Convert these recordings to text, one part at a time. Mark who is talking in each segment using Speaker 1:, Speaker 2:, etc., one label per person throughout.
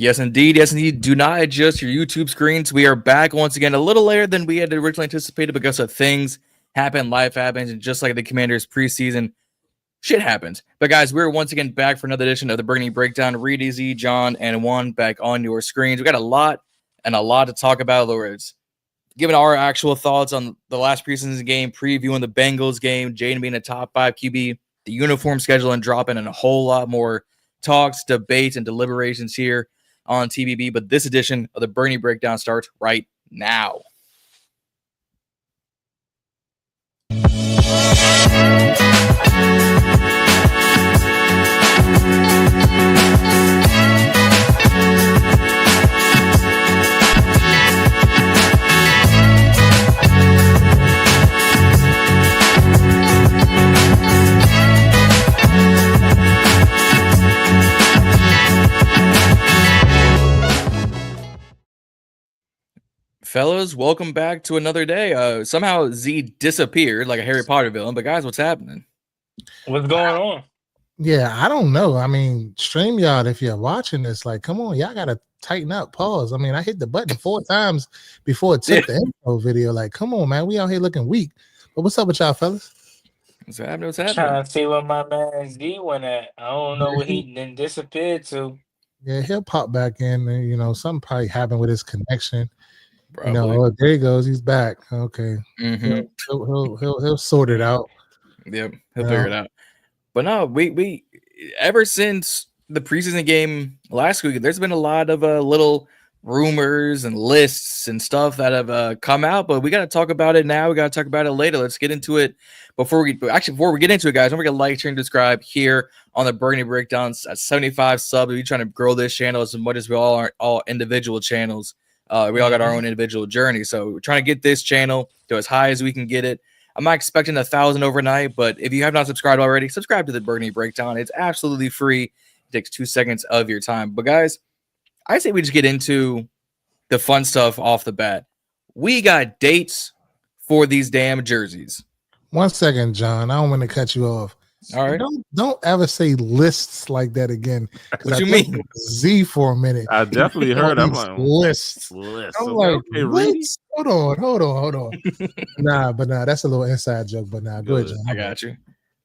Speaker 1: Yes, indeed. Yes, indeed. Do not adjust your YouTube screens. We are back once again, a little later than we had originally anticipated because of things happen, life happens, and just like the Commanders preseason, shit happens. But guys, we're once again back for another edition of the Burgundy Breakdown. Reedie Zee, Jon, and Juan back on your screens. We got a lot to talk about. Words, giving our actual thoughts on the last preseason game, previewing the Bengals game, Jayden being a top 5 QB, the uniform schedule and dropping, and a whole lot more talks, debates, and deliberations here on TBB. But this edition of the Burgundy Breakdown starts right now. Fellas, welcome back to another day. Somehow Z disappeared like a Harry Potter villain, but guys, what's happening?
Speaker 2: What's going on?
Speaker 3: Yeah, I don't know. I mean, StreamYard, if you're watching this, like, come on, y'all gotta tighten up. Pause. I mean, I hit the button 4 times before it took the intro video. Like, come on, man, we out here looking weak. But what's up with y'all, fellas?
Speaker 1: What's happening? What's happening?
Speaker 2: Trying to see where my man Z went at. I don't know where he then disappeared to.
Speaker 3: Yeah, he'll pop back in. And, you know, something probably happened with his connection.
Speaker 1: Probably.
Speaker 3: You know, oh, there he goes. He's back. Okay,
Speaker 1: Mm-hmm.
Speaker 3: he'll sort it out.
Speaker 1: Yep, he'll figure it out. But no, we ever since the preseason game last week, there's been a lot of little rumors and lists and stuff that have come out. But we got to talk about it now. We got to talk about it later. Let's get into it. Before we get into it, guys, don't forget to like, share, and subscribe here on the Burgundy Breakdowns at 75 subs. We're trying to grow this channel as much as we all are all individual channels. We all got our own individual journey. So we're trying to get this channel to as high as we can get it. I'm not expecting 1,000 overnight, but if you have not subscribed already, subscribe to the Burgundy Breakdown. It's absolutely free. It takes 2 seconds of your time. But guys, I say we just get into the fun stuff off the bat. We got dates for these damn jerseys.
Speaker 3: 1 second, John. I don't want to cut you off.
Speaker 1: All right.
Speaker 3: Don't ever say lists like that again.
Speaker 1: What you mean?
Speaker 3: Z for a minute.
Speaker 4: I definitely heard. I'm like
Speaker 3: lists. I'm like,
Speaker 4: okay,
Speaker 3: lists? Hold on. Nah, that's a little inside joke. But go ahead, John.
Speaker 1: I got you.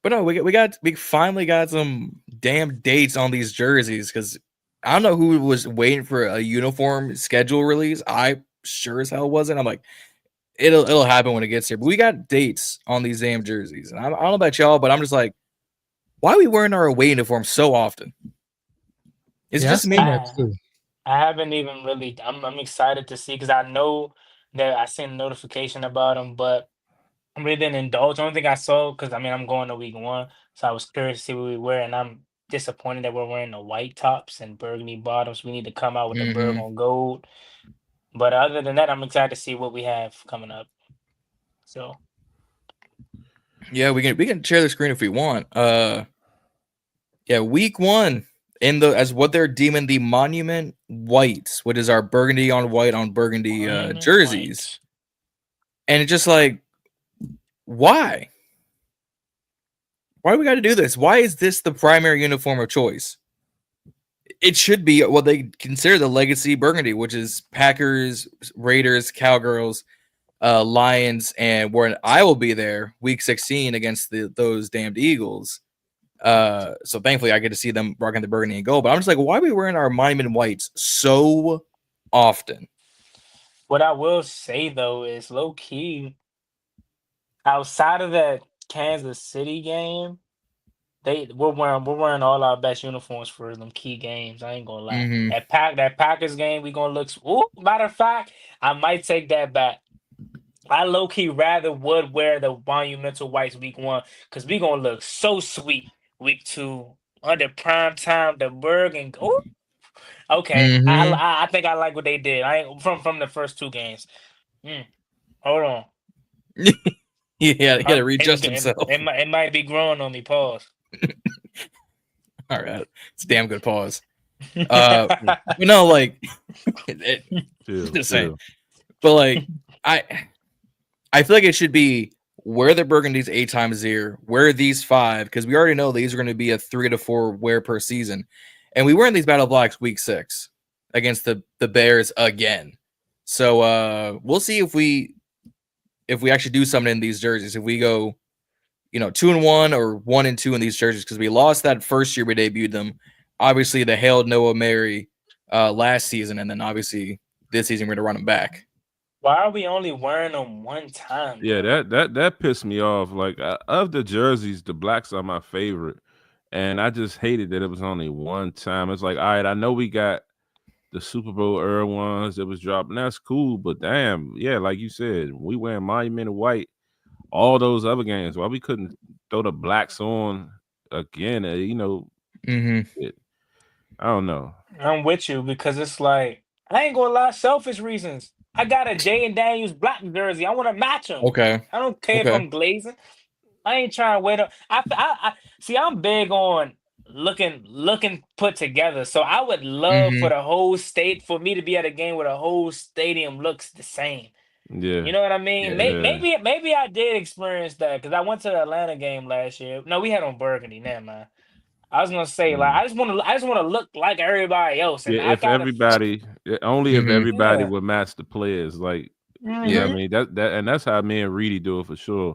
Speaker 1: But no, we finally got some damn dates on these jerseys because I don't know who was waiting for a uniform schedule release. I sure as hell wasn't. I'm like, it'll happen when it gets here. But we got dates on these damn jerseys. And I don't know about y'all, but I'm just like, why are we wearing our away uniform so often? It's just me.
Speaker 2: I haven't even really. I'm excited to see because I know that I seen a notification about them, but I really didn't indulge. The only thing I saw, because I mean I'm going to week 1, so I was curious to see what we wear, and I'm disappointed that we're wearing the white tops and burgundy bottoms. We need to come out with the burgundy gold. But other than that, I'm excited to see what we have coming up. So.
Speaker 1: Yeah, we can share the screen if we want. Week 1 as what they're deeming the monument whites, which is our burgundy on white on burgundy jerseys. And it's just like, why? Why do we got to do this? Why is this the primary uniform of choice? It should be what they consider the legacy burgundy, which is Packers, Raiders, Cowgirls, Lions, and where I will be there week 16 against those damned Eagles. So thankfully I get to see them rocking the burgundy and gold. But I'm just like, why are we wearing our monument whites so often?
Speaker 2: What I will say though is low key, outside of that Kansas City game, we're wearing all our best uniforms for them key games. I ain't gonna lie.
Speaker 1: Mm-hmm.
Speaker 2: That Packers game, we gonna look. Matter of fact, I might take that back. I low key rather would wear the monumental whites week 1 because we gonna look so sweet week 2 under prime time. The Berg and okay.
Speaker 1: Mm-hmm.
Speaker 2: I think I like what they did. I ain't from the first 2 games. Hold on.
Speaker 1: He had to readjust himself.
Speaker 2: It might be growing on me. Pause.
Speaker 1: All right, it's a damn good pause. Like just saying. But like I feel like it should be wear the burgundies 8 times a year, wear these 5 because we already know these are going to be a 3 to 4 wear per season, and we wear in these battle blacks week 6 against the Bears again. So we'll see if we actually do something in these jerseys. If we go, 2-1 or 1-2 in these jerseys, because we lost that first year we debuted them. Obviously, the Hail Noah Mary last season, and then obviously this season we're gonna run them back.
Speaker 2: Why are we only wearing them one time?
Speaker 4: Yeah, that pissed me off. Like of the jerseys, the blacks are my favorite, and I just hated that it was only one time. It's like, all right, I know we got the Super Bowl era ones that was dropping. That's cool, but damn, yeah, like you said, we wearing monumental white all those other games. Why we couldn't throw the blacks on again? I don't know.
Speaker 2: I'm with you because it's like I ain't gonna lie, selfish reasons. I got a Jayden Daniels black jersey. I want to match him.
Speaker 1: Okay.
Speaker 2: I don't care if I'm glazing. I ain't trying to wait up. I see. I'm big on looking put together. So I would love for the whole state, for me to be at a game where the whole stadium looks the same.
Speaker 4: Yeah,
Speaker 2: you know what I mean.
Speaker 4: Yeah.
Speaker 2: Maybe I did experience that because I went to the Atlanta game last year. No, we had on Burgundy. Never mind. I was gonna say like I just want to look like everybody else. And
Speaker 4: yeah, if everybody would match the players, like you know what I mean, and that's how me and Reedie do it for sure.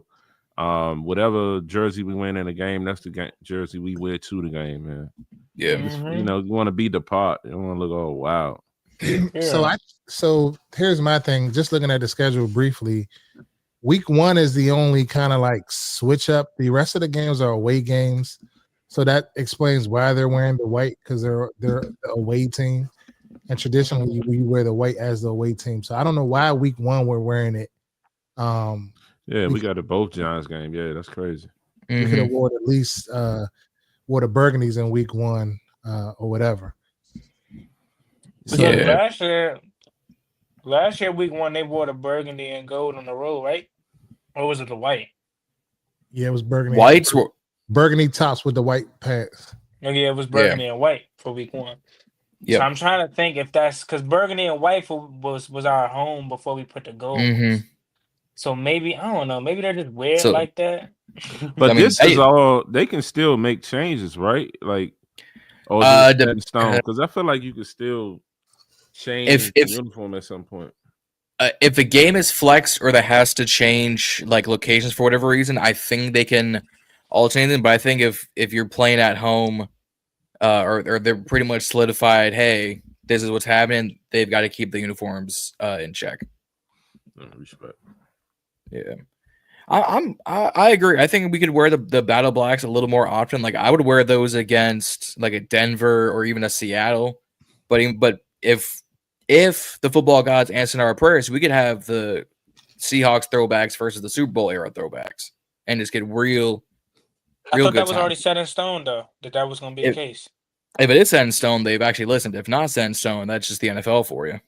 Speaker 4: Whatever jersey we win in the game, that's the jersey we wear to the game, man.
Speaker 1: Yeah,
Speaker 4: you want to be the part. You don't want to look all wild.
Speaker 3: Yeah. So here's my thing. Just looking at the schedule briefly, week 1 is the only kind of like switch up. The rest of the games are away games. So that explains why they're wearing the white, because they're the away team. And traditionally we wear the white as the away team. So I don't know why week 1 we're wearing it.
Speaker 4: Yeah, we got it both Giants game. Yeah, that's crazy.
Speaker 3: We could have wore at least wore the Burgundies in week 1 or whatever.
Speaker 2: So last year week 1 they wore the Burgundy and gold on the road, right? Or was it the white?
Speaker 3: Yeah, it was Burgundy.
Speaker 1: Whites were
Speaker 3: Burgundy tops with the white pants.
Speaker 2: Oh, yeah, it was Burgundy and white for week 1.
Speaker 1: Yeah.
Speaker 2: So I'm trying to think if that's because Burgundy and white was our home before we put the gold. So maybe I don't know. Maybe they're just weird like that.
Speaker 4: But this is all they can still make changes, right? Like, or set in stone, because I feel like you could still change the uniform at some point.
Speaker 1: If the game is flexed or that has to change like locations for whatever reason, I think they can alternate them. But I think if you're playing at home, or they're pretty much solidified, hey, this is what's happening, they've got to keep the uniforms in check.
Speaker 4: Respect.
Speaker 1: Yeah. I agree. I think we could wear the battle blacks a little more often. Like I would wear those against like a Denver or even a Seattle. But if the football gods answer our prayers, we could have the Seahawks throwbacks versus the Super Bowl era throwbacks and just get real.
Speaker 2: I thought that was already set in stone, though. That was going to be the case.
Speaker 1: If it is set in stone, they've actually listened. If not set in stone, that's just the NFL for you.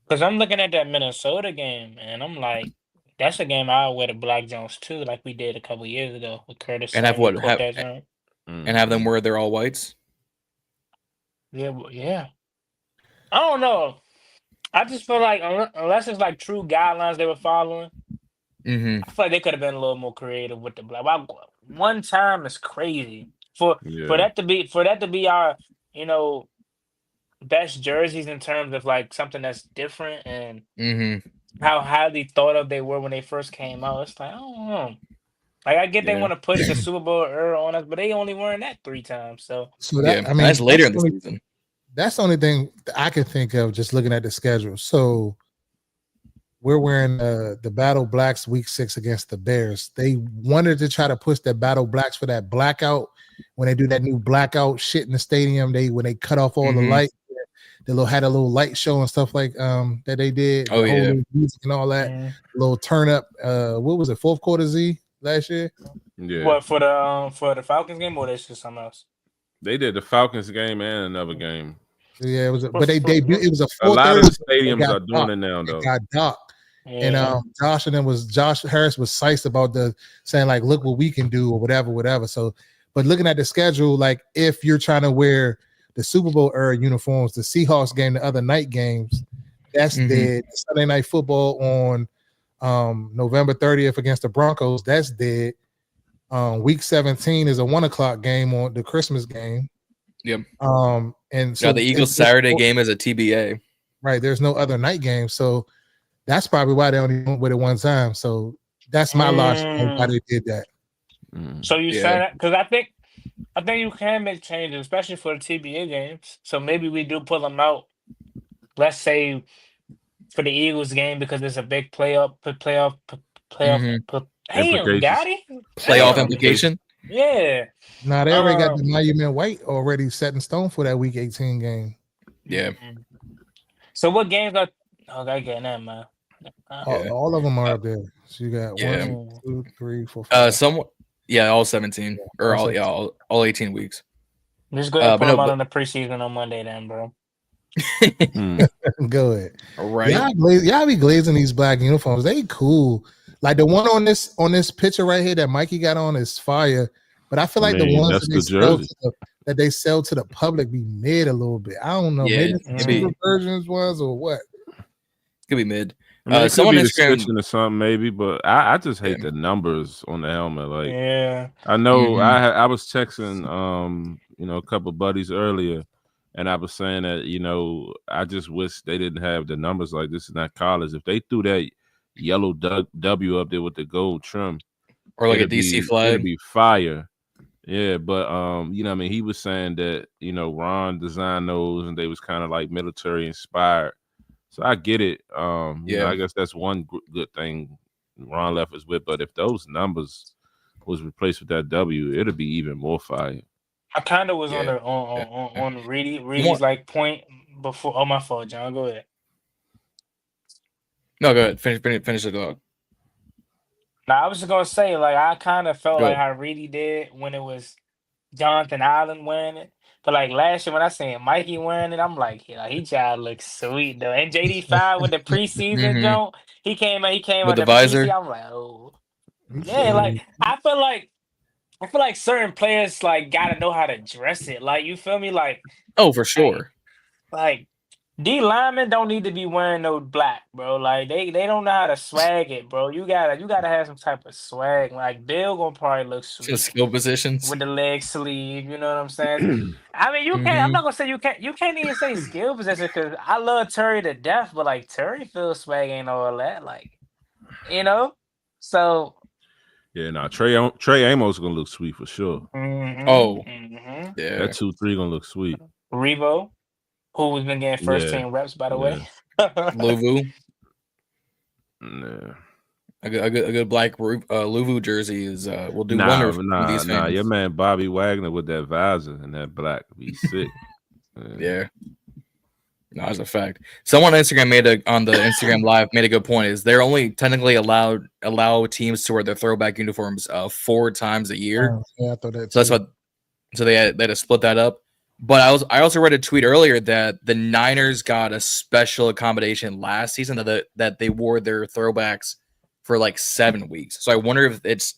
Speaker 2: Because I'm looking at that Minnesota game, and I'm like, that's a game I'll wear the Black Jones too, like we did a couple years ago with Curtis.
Speaker 1: And have them wear their all whites.
Speaker 2: Yeah. I don't know. I just feel like unless it's like true guidelines they were following, I feel like they could have been a little more creative with the black. One time is crazy for that to be our best jerseys in terms of like something that's different and how highly thought of they were when they first came out. It's like I don't know. Like I get they want to push the Super Bowl era on us, but they only wearing that 3 times. So
Speaker 3: that, I mean,
Speaker 1: that's later in the season.
Speaker 3: That's the only thing I can think of just looking at the schedule. So we're wearing the Battle Blacks week 6 against the Bears. They wanted to try to push the Battle Blacks for that blackout when they do that new blackout shit in the stadium. When they cut off all the light, they had a little light show and stuff like that they did.
Speaker 1: Oh yeah,
Speaker 3: music and all that. Little turn up. What was it? Fourth quarter Z last year.
Speaker 4: Yeah.
Speaker 2: What for the Falcons game or that's just something else?
Speaker 4: They did the Falcons game and another game.
Speaker 3: Yeah, it was. But they debuted. It was
Speaker 4: a lot of stadiums are doing it now, though.
Speaker 3: It got dark. And Josh Harris was psyched about saying like, look what we can do or whatever. So, but looking at the schedule, like if you're trying to wear the Super Bowl era uniforms, the Seahawks game, the other night games, that's dead. Sunday Night Football on November 30th against the Broncos, that's dead. Week 17 is a 1:00 game on the Christmas game.
Speaker 1: Yep.
Speaker 3: And so
Speaker 1: the Eagles Saturday game is a TBA.
Speaker 3: Right. There's no other night game. So that's probably why they only went with it one time. So that's my logic on why they did that.
Speaker 2: So you saying that? Because I think you can make changes, especially for the TBA games. So maybe we do pull them out. Let's say for the Eagles game because it's a big playoff. Damn, Gotti.
Speaker 1: Playoff implication.
Speaker 2: Yeah.
Speaker 3: Now they already got the Monument White already set in stone for that Week 18 game.
Speaker 1: Yeah.
Speaker 2: So what games are? Oh, I get that, man.
Speaker 3: All of them are up there. So you got 1, 2, 3, 4, 5.
Speaker 1: All 17 or all 18 weeks.
Speaker 2: Just go ahead and put them out on the preseason on Monday, then, bro.
Speaker 3: Go ahead.
Speaker 1: All right.
Speaker 3: Y'all be glazing these black uniforms. They cool. Like the one on this picture right here that Mikey got on is fire. But I feel like the ones that they sell to the public be mid a little bit. I don't know.
Speaker 1: Yeah,
Speaker 3: maybe super versions ones or what.
Speaker 1: Could be mid.
Speaker 4: It could be the stitching or something, maybe. But I just hate the numbers on the helmet. Like, I know I was texting a couple buddies earlier, and I was saying that I just wish they didn't have the numbers like this is not college. If they threw that yellow W up there with the gold trim,
Speaker 1: or like a DC flag,
Speaker 4: it'd be fire. Yeah, but he was saying that Ron designed those and they was kind of like military inspired. So I get it. I guess that's one good thing Ron left us with. But if those numbers was replaced with that W, it'd be even more fire.
Speaker 2: I kind of was on Reedie's like point before. Oh, my fault, John. Go ahead.
Speaker 1: No, go ahead. Finish the dog.
Speaker 2: Now, I was just gonna say, like, I kind of felt like how Reedie did when it was Jonathan Allen wearing it. But like last year when I seen Mikey wearing it, I'm like, he child looks sweet though. And JD5 with the preseason joint, he came with the visor. PC, I'm like, oh, yeah. Like I feel like certain players like gotta know how to dress it. Like you feel me? Like
Speaker 1: for sure.
Speaker 2: Like D linemen don't need to be wearing no black, bro. Like they don't know how to swag it, bro. You gotta have some type of swag. Like Bill gonna probably look sweet.
Speaker 1: Just skill positions
Speaker 2: with the leg sleeve. You know what I'm saying? I mean, you can't. I'm not gonna say you can't. You can't even say skill position because I love Terry to death, but like Terry feels swag ain't all that. Like, so.
Speaker 4: Yeah, Trey Amos gonna look sweet for sure.
Speaker 1: Yeah,
Speaker 4: that 2-3 gonna look sweet.
Speaker 2: Revo. Who's been getting first team reps, by the way.
Speaker 1: Luvu.
Speaker 4: Yeah.
Speaker 1: A good black Luvu jersey is will do wonders for these fans.
Speaker 4: Nah, your man Bobby Wagner with that visor and that black be sick.
Speaker 1: Yeah. No, that's a fact. Someone on Instagram on the Instagram Live made a good point. Is they're only technically allow teams to wear their throwback uniforms 4 times a year.
Speaker 3: Yeah, I thought that.
Speaker 1: So that's what. So they had to split that up. But I also read a tweet earlier that the Niners got a special accommodation last season that they wore their throwbacks for like 7 weeks. So I wonder if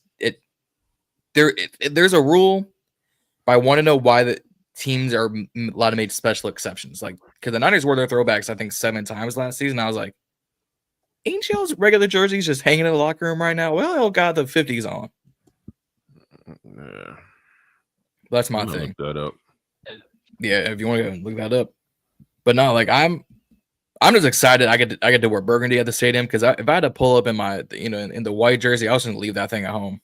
Speaker 1: there's a rule, but I want to know why the teams are allowed to make special exceptions. Like, because the Niners wore their throwbacks, I think 7 times last season. I was like, ain't y'all's regular jerseys just hanging in the locker room right now? Well, y'all got the 50s on.
Speaker 4: Yeah.
Speaker 1: That's my thing.
Speaker 4: Look that up.
Speaker 1: Yeah, if you want to look that up. But no, like I'm just excited. I get to wear burgundy at the stadium because if I had to pull up in my in the white jersey, I was gonna leave that thing at home.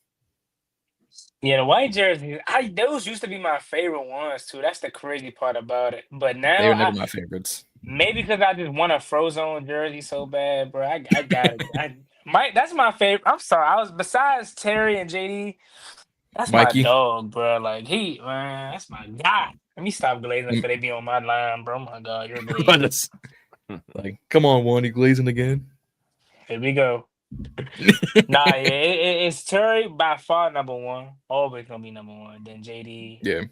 Speaker 2: Yeah, the white jerseys, those used to be my favorite ones too. That's the crazy part about it. But now
Speaker 1: they were never my favorites.
Speaker 2: Maybe because I just want a Frozone jersey so bad, bro. I got it. That's my favorite. I'm sorry. Besides Terry and JD. That's Mikey. My dog, bro. Like man, that's my guy. Let me stop glazing before they be on my line, bro. Oh my God, you're glazing.
Speaker 1: Like, come on, Juan, you glazing again?
Speaker 2: Here we go. It's Terry by far number 1. Always gonna be number 1. Then JD.
Speaker 1: Yeah.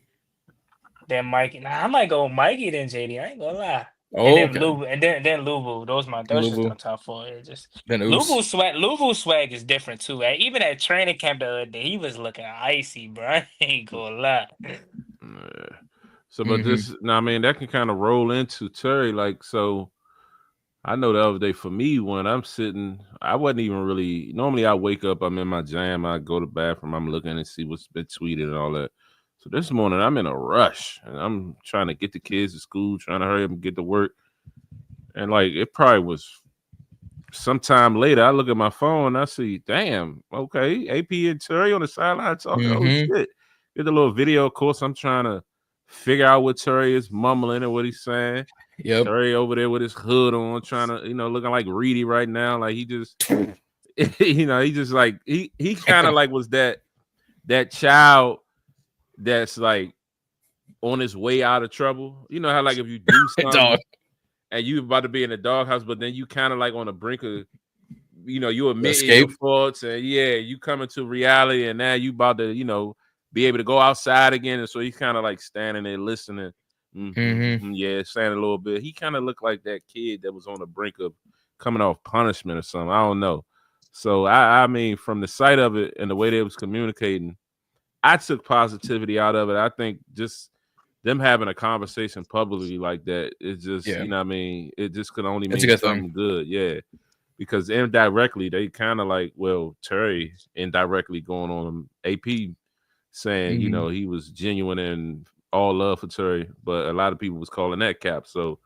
Speaker 2: Then Mikey. I might go Mikey then JD. I ain't gonna lie.
Speaker 1: Oh,
Speaker 2: and then Luvu, and then Luvu. Those just on top 4. Luvu swag is different too. Even at training camp the other day, he was looking icy, bro. I ain't gonna lie.
Speaker 4: So, but that can kind of roll into Terry. Like, so I know the other day for me, when I'm sitting, I wasn't even really, normally I wake up, I'm in my jam, I go to the bathroom, I'm looking and see what's been tweeted and all that. So this morning I'm in a rush and I'm trying to get the kids to school, trying to hurry up and get to work. And like it probably was sometime later. I look at my phone, I see, damn, okay, AP and Terry on the sideline talking. Oh shit. Get the little video. Of course, I'm trying to figure out what Terry is mumbling and what he's saying.
Speaker 1: Yep.
Speaker 4: Terry over there with his hood on, trying to, looking like Reedie right now. Like he just he just like he kind of like was that child that's like on his way out of trouble. You know how like if you do something and you about to be in the doghouse, but then you kind of like on the brink of, you admit your faults and you come into reality and now you about to, be able to go outside again. And so he's kind of like standing there listening. Standing a little bit. He kind of looked like that kid that was on the brink of coming off punishment or something. I don't know. So I mean, from the sight of it and the way they was communicating, I took positivity out of it. I think just them having a conversation publicly like that, it just, it just could only mean something good. Yeah. Because indirectly, they kind of like, well, Terry indirectly going on AP saying, he was genuine and all love for Terry, but a lot of people was calling that cap. So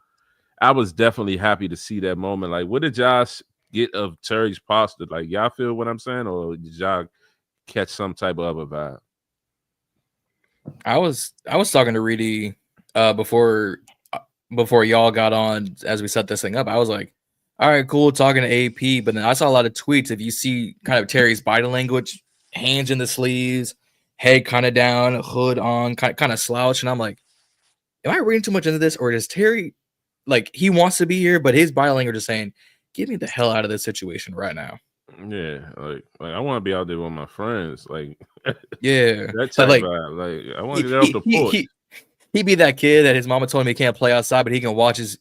Speaker 4: I was definitely happy to see that moment. Like, what did y'all get of Terry's posture? Like, y'all feel what I'm saying, or did y'all catch some type of other vibe?
Speaker 1: I was talking to Reedie before y'all got on as we set this thing up. I was like, all right, cool, talking to AP, but then I saw a lot of tweets. If you see kind of Terry's body language, hands in the sleeves, head kind of down, hood on, kind of slouch, and I'm like, am I reading too much into this, or does Terry like he wants to be here, but his body language is saying, get me the hell out of this situation right now?
Speaker 4: Yeah, like I want to be out there with my friends, like
Speaker 1: that
Speaker 4: type vibe. Like I want to get off the porch.
Speaker 1: He be that kid that his mama told him he can't play outside, but he can watch his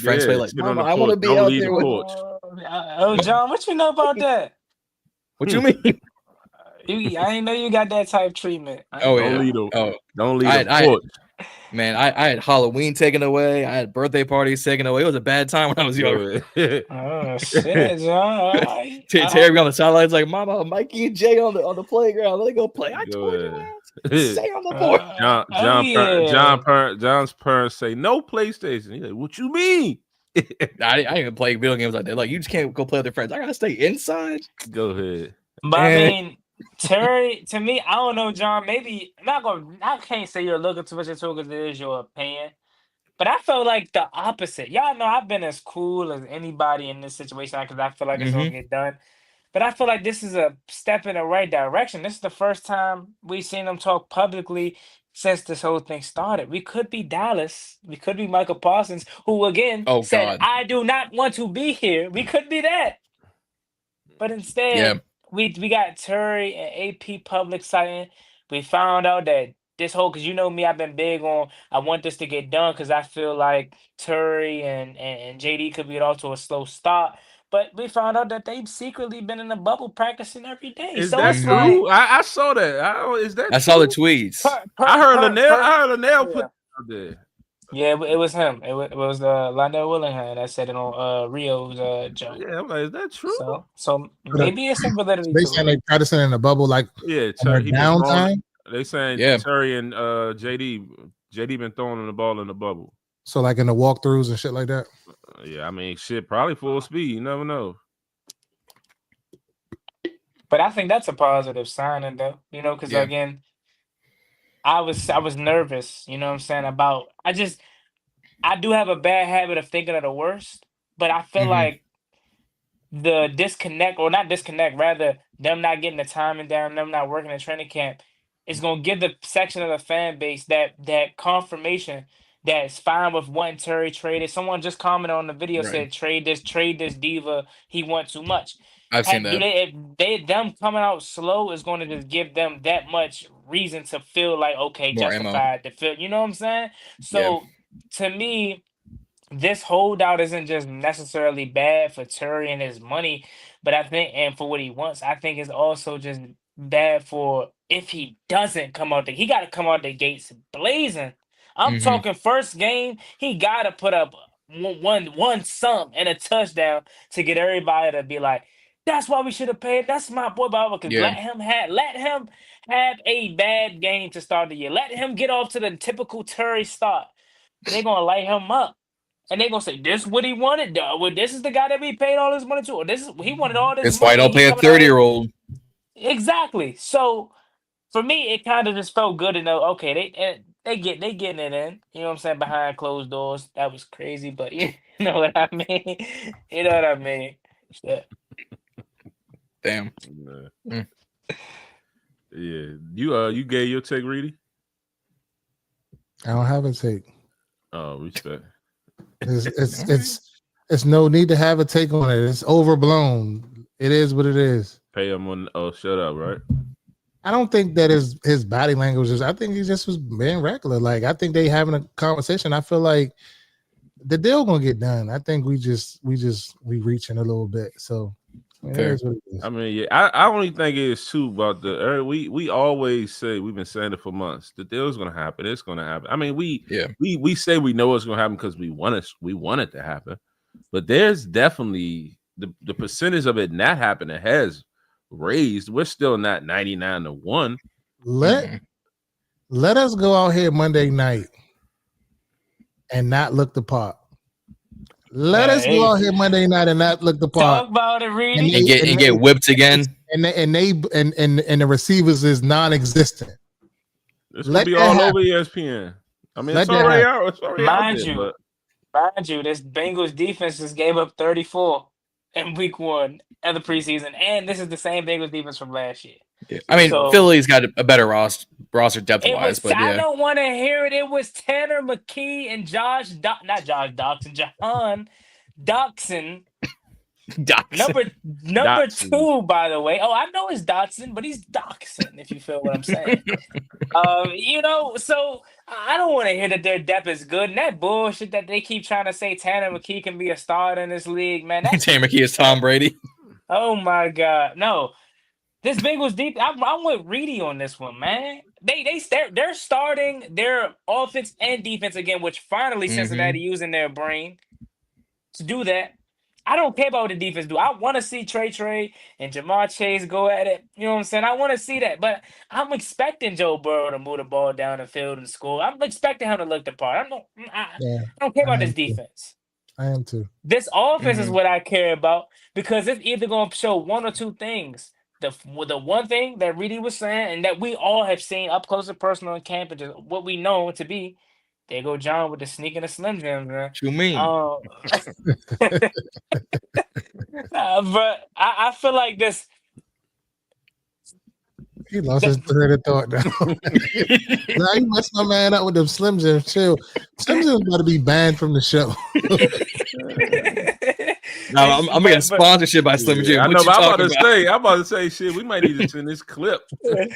Speaker 1: friends play. Like, Mama, I want to be out there with.
Speaker 2: Oh, John, what you know about that?
Speaker 1: What you mean?
Speaker 2: I didn't know you got that type treatment.
Speaker 4: Don't leave the porch.
Speaker 1: Man, I had Halloween taken away. I had birthday parties taken away. It was a bad time when I was younger.
Speaker 2: Oh shit, John!
Speaker 1: Terry on the sidelines like, Mama, Mikey and Jay on the playground. Let me go play. I told you, stay on the porch.
Speaker 4: John's parents say no PlayStation. He's like, what you mean?
Speaker 1: I didn't even play video games like that. Like, you just can't go play with your friends. I gotta stay inside.
Speaker 4: Go ahead.
Speaker 2: But I mean, Terry, to me, I don't know, John. Maybe I can't say you're looking too much into it because it is your opinion. But I felt like the opposite. Y'all know I've been as cool as anybody in this situation because I feel like it's gonna get done. But I feel like this is a step in the right direction. This is the first time we've seen them talk publicly since this whole thing started. We could be Dallas. We could be Michael Parsons, who again said, I do not want to be here. We could be that. But instead, we got Terry and AP public citing. We found out that this whole, because you know me, I've been big on, I want this to get done because I feel like Terry and JD could get off to a slow start. But we found out that they've secretly been in the bubble practicing every day.
Speaker 4: Is that true? I saw that. Is that
Speaker 1: I saw the tweets.
Speaker 4: I heard Linnell put out there.
Speaker 2: Yeah, it was him. It was Londell Willingham that said it on Rio's joke.
Speaker 4: Yeah, I'm like, is that true?
Speaker 2: So maybe it's some validity.
Speaker 3: They saying they practicing in the bubble, like
Speaker 4: Terry,
Speaker 3: downtime.
Speaker 4: They saying Terry and JD been throwing the ball in the bubble.
Speaker 3: So like in the walkthroughs and shit like that.
Speaker 4: Yeah, I mean, shit, probably full speed. You never know.
Speaker 2: But I think that's a positive sign, though. Because again, I was nervous. You know what I'm saying about. I do have a bad habit of thinking of the worst, but I feel like the disconnect, or not disconnect, rather them not getting the timing down, them not working in training camp, is gonna give the section of the fan base that confirmation that's fine with wanting Terry traded. Someone just commented on the video said trade this diva. He wants too much.
Speaker 1: I've seen that.
Speaker 2: Them coming out slow is going to just give them that much reason to feel like more justified to feel. You know what I'm saying? So to me, this holdout isn't just necessarily bad for Terry and his money, but I think, and for what he wants, I think it's also just bad for if he doesn't come out he got to come out the gates blazing. I'm talking first game, he got to put up one sum and a touchdown to get everybody to be like, That's why we should have paid. That's my boy Baba. Because
Speaker 1: Yeah.
Speaker 2: let him have a bad game to start the year. Let him get off to the typical Terry start. They're gonna light him up. And they're gonna say, this what he wanted. Well, this is the guy that we paid all this money to. Or this is he wanted all this
Speaker 1: It's
Speaker 2: money.
Speaker 1: why don't pay a 30-year-old.
Speaker 2: Exactly. So for me, it kind of just felt good to know, okay, they getting it in. You know what I'm saying? Behind closed doors. That was crazy, but you know what I mean? You know what I mean? Shit.
Speaker 1: Damn.
Speaker 4: Yeah. You gave your take, Reedie?
Speaker 3: I don't have a take.
Speaker 4: Oh, respect.
Speaker 3: It's no need to have a take on it. It's overblown. It is what it is.
Speaker 4: Pay him on. Oh, shut up, right?
Speaker 3: I don't think that his body language is. I think he just was being regular. Like I think they having a conversation. I feel like the deal gonna get done. I think we reaching a little bit. So it is what it is.
Speaker 4: I mean, yeah, I only think it's too about we always say, we've been saying it for months. The deal's gonna happen. It's gonna happen. I mean, we say we know it's gonna happen because we want it to happen. But there's definitely the percentage of it not happening has raised. We're still not 99-1.
Speaker 3: Let us go out here Monday night and not look the part. Let us go out here Monday night and not look the part.
Speaker 2: Talk about it, Reedie.
Speaker 1: And get whipped again.
Speaker 3: And the receivers is non-existent.
Speaker 4: It's gonna be all over ESPN. I mean, it's already out. It's already
Speaker 2: Mind
Speaker 4: out
Speaker 2: you,
Speaker 4: there,
Speaker 2: mind you, this Bengals defense just gave up 34 in week 1 of the preseason, and this is the same Bengals defense from last year.
Speaker 1: Yeah. I mean, Philly's got a better roster depth-wise, but
Speaker 2: I don't want to hear it. It was Tanner McKee and Jon Dotson. Number 2, by the way. Oh, I know it's Dotson, but he's Dotson, if you feel what I'm saying. So I don't want to hear that their depth is good. And that bullshit that they keep trying to say Tanner McKee can be a starter in this league, man.
Speaker 1: Tanner McKee is Tom Brady.
Speaker 2: Oh my God. No. This Bengals deep. I'm with Reedie on this one, man. They're starting their offense and defense again, which finally Cincinnati using their brain to do that. I don't care about what the defense do. I want to see Trey and Jamar Chase go at it. You know what I'm saying? I want to see that, but I'm expecting Joe Burrow to move the ball down the field and score. I'm expecting him to look the part. I don't care about this defense.
Speaker 3: I am too.
Speaker 2: This offense is what I care about because it's either going to show one or two things. The one thing that Reedie was saying and that we all have seen up close and personal in camp and just what we know to be, there go John with the sneak and the Slim Jim, man.
Speaker 1: What you mean?
Speaker 2: But I feel like this.
Speaker 3: He lost his thread of thought now. Now you messed my man up with them Slim Jim. Chill. Slim Jim's about to be banned from the show.
Speaker 1: No, I'm getting sponsorship by Slim Jim.
Speaker 4: I know, but I'm about to say, shit. We might need to send this clip.
Speaker 1: The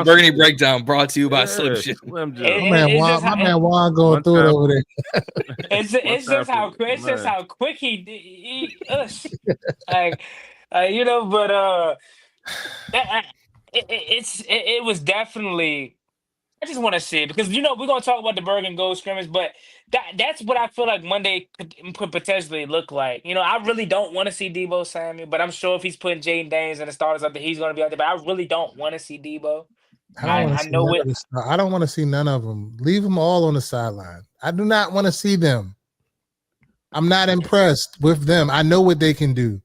Speaker 1: Burgundy Breakdown brought to you by Slim Jim.
Speaker 3: My man Juan going through it over there.
Speaker 2: It's just how quick he like. But it was definitely. I just want to see it because we're gonna talk about the Burgundy gold scrimmage, but that's what I feel like Monday could potentially look like. I really don't want to see Debo Samuel, but I'm sure if he's putting Jayden Daniels and the starters up there, he's gonna be out there. But I really don't want to see Debo. I know it.
Speaker 3: I don't want to see none of them. Leave them all on the sideline. I do not want to see them. I'm not impressed with them. I know what they can do.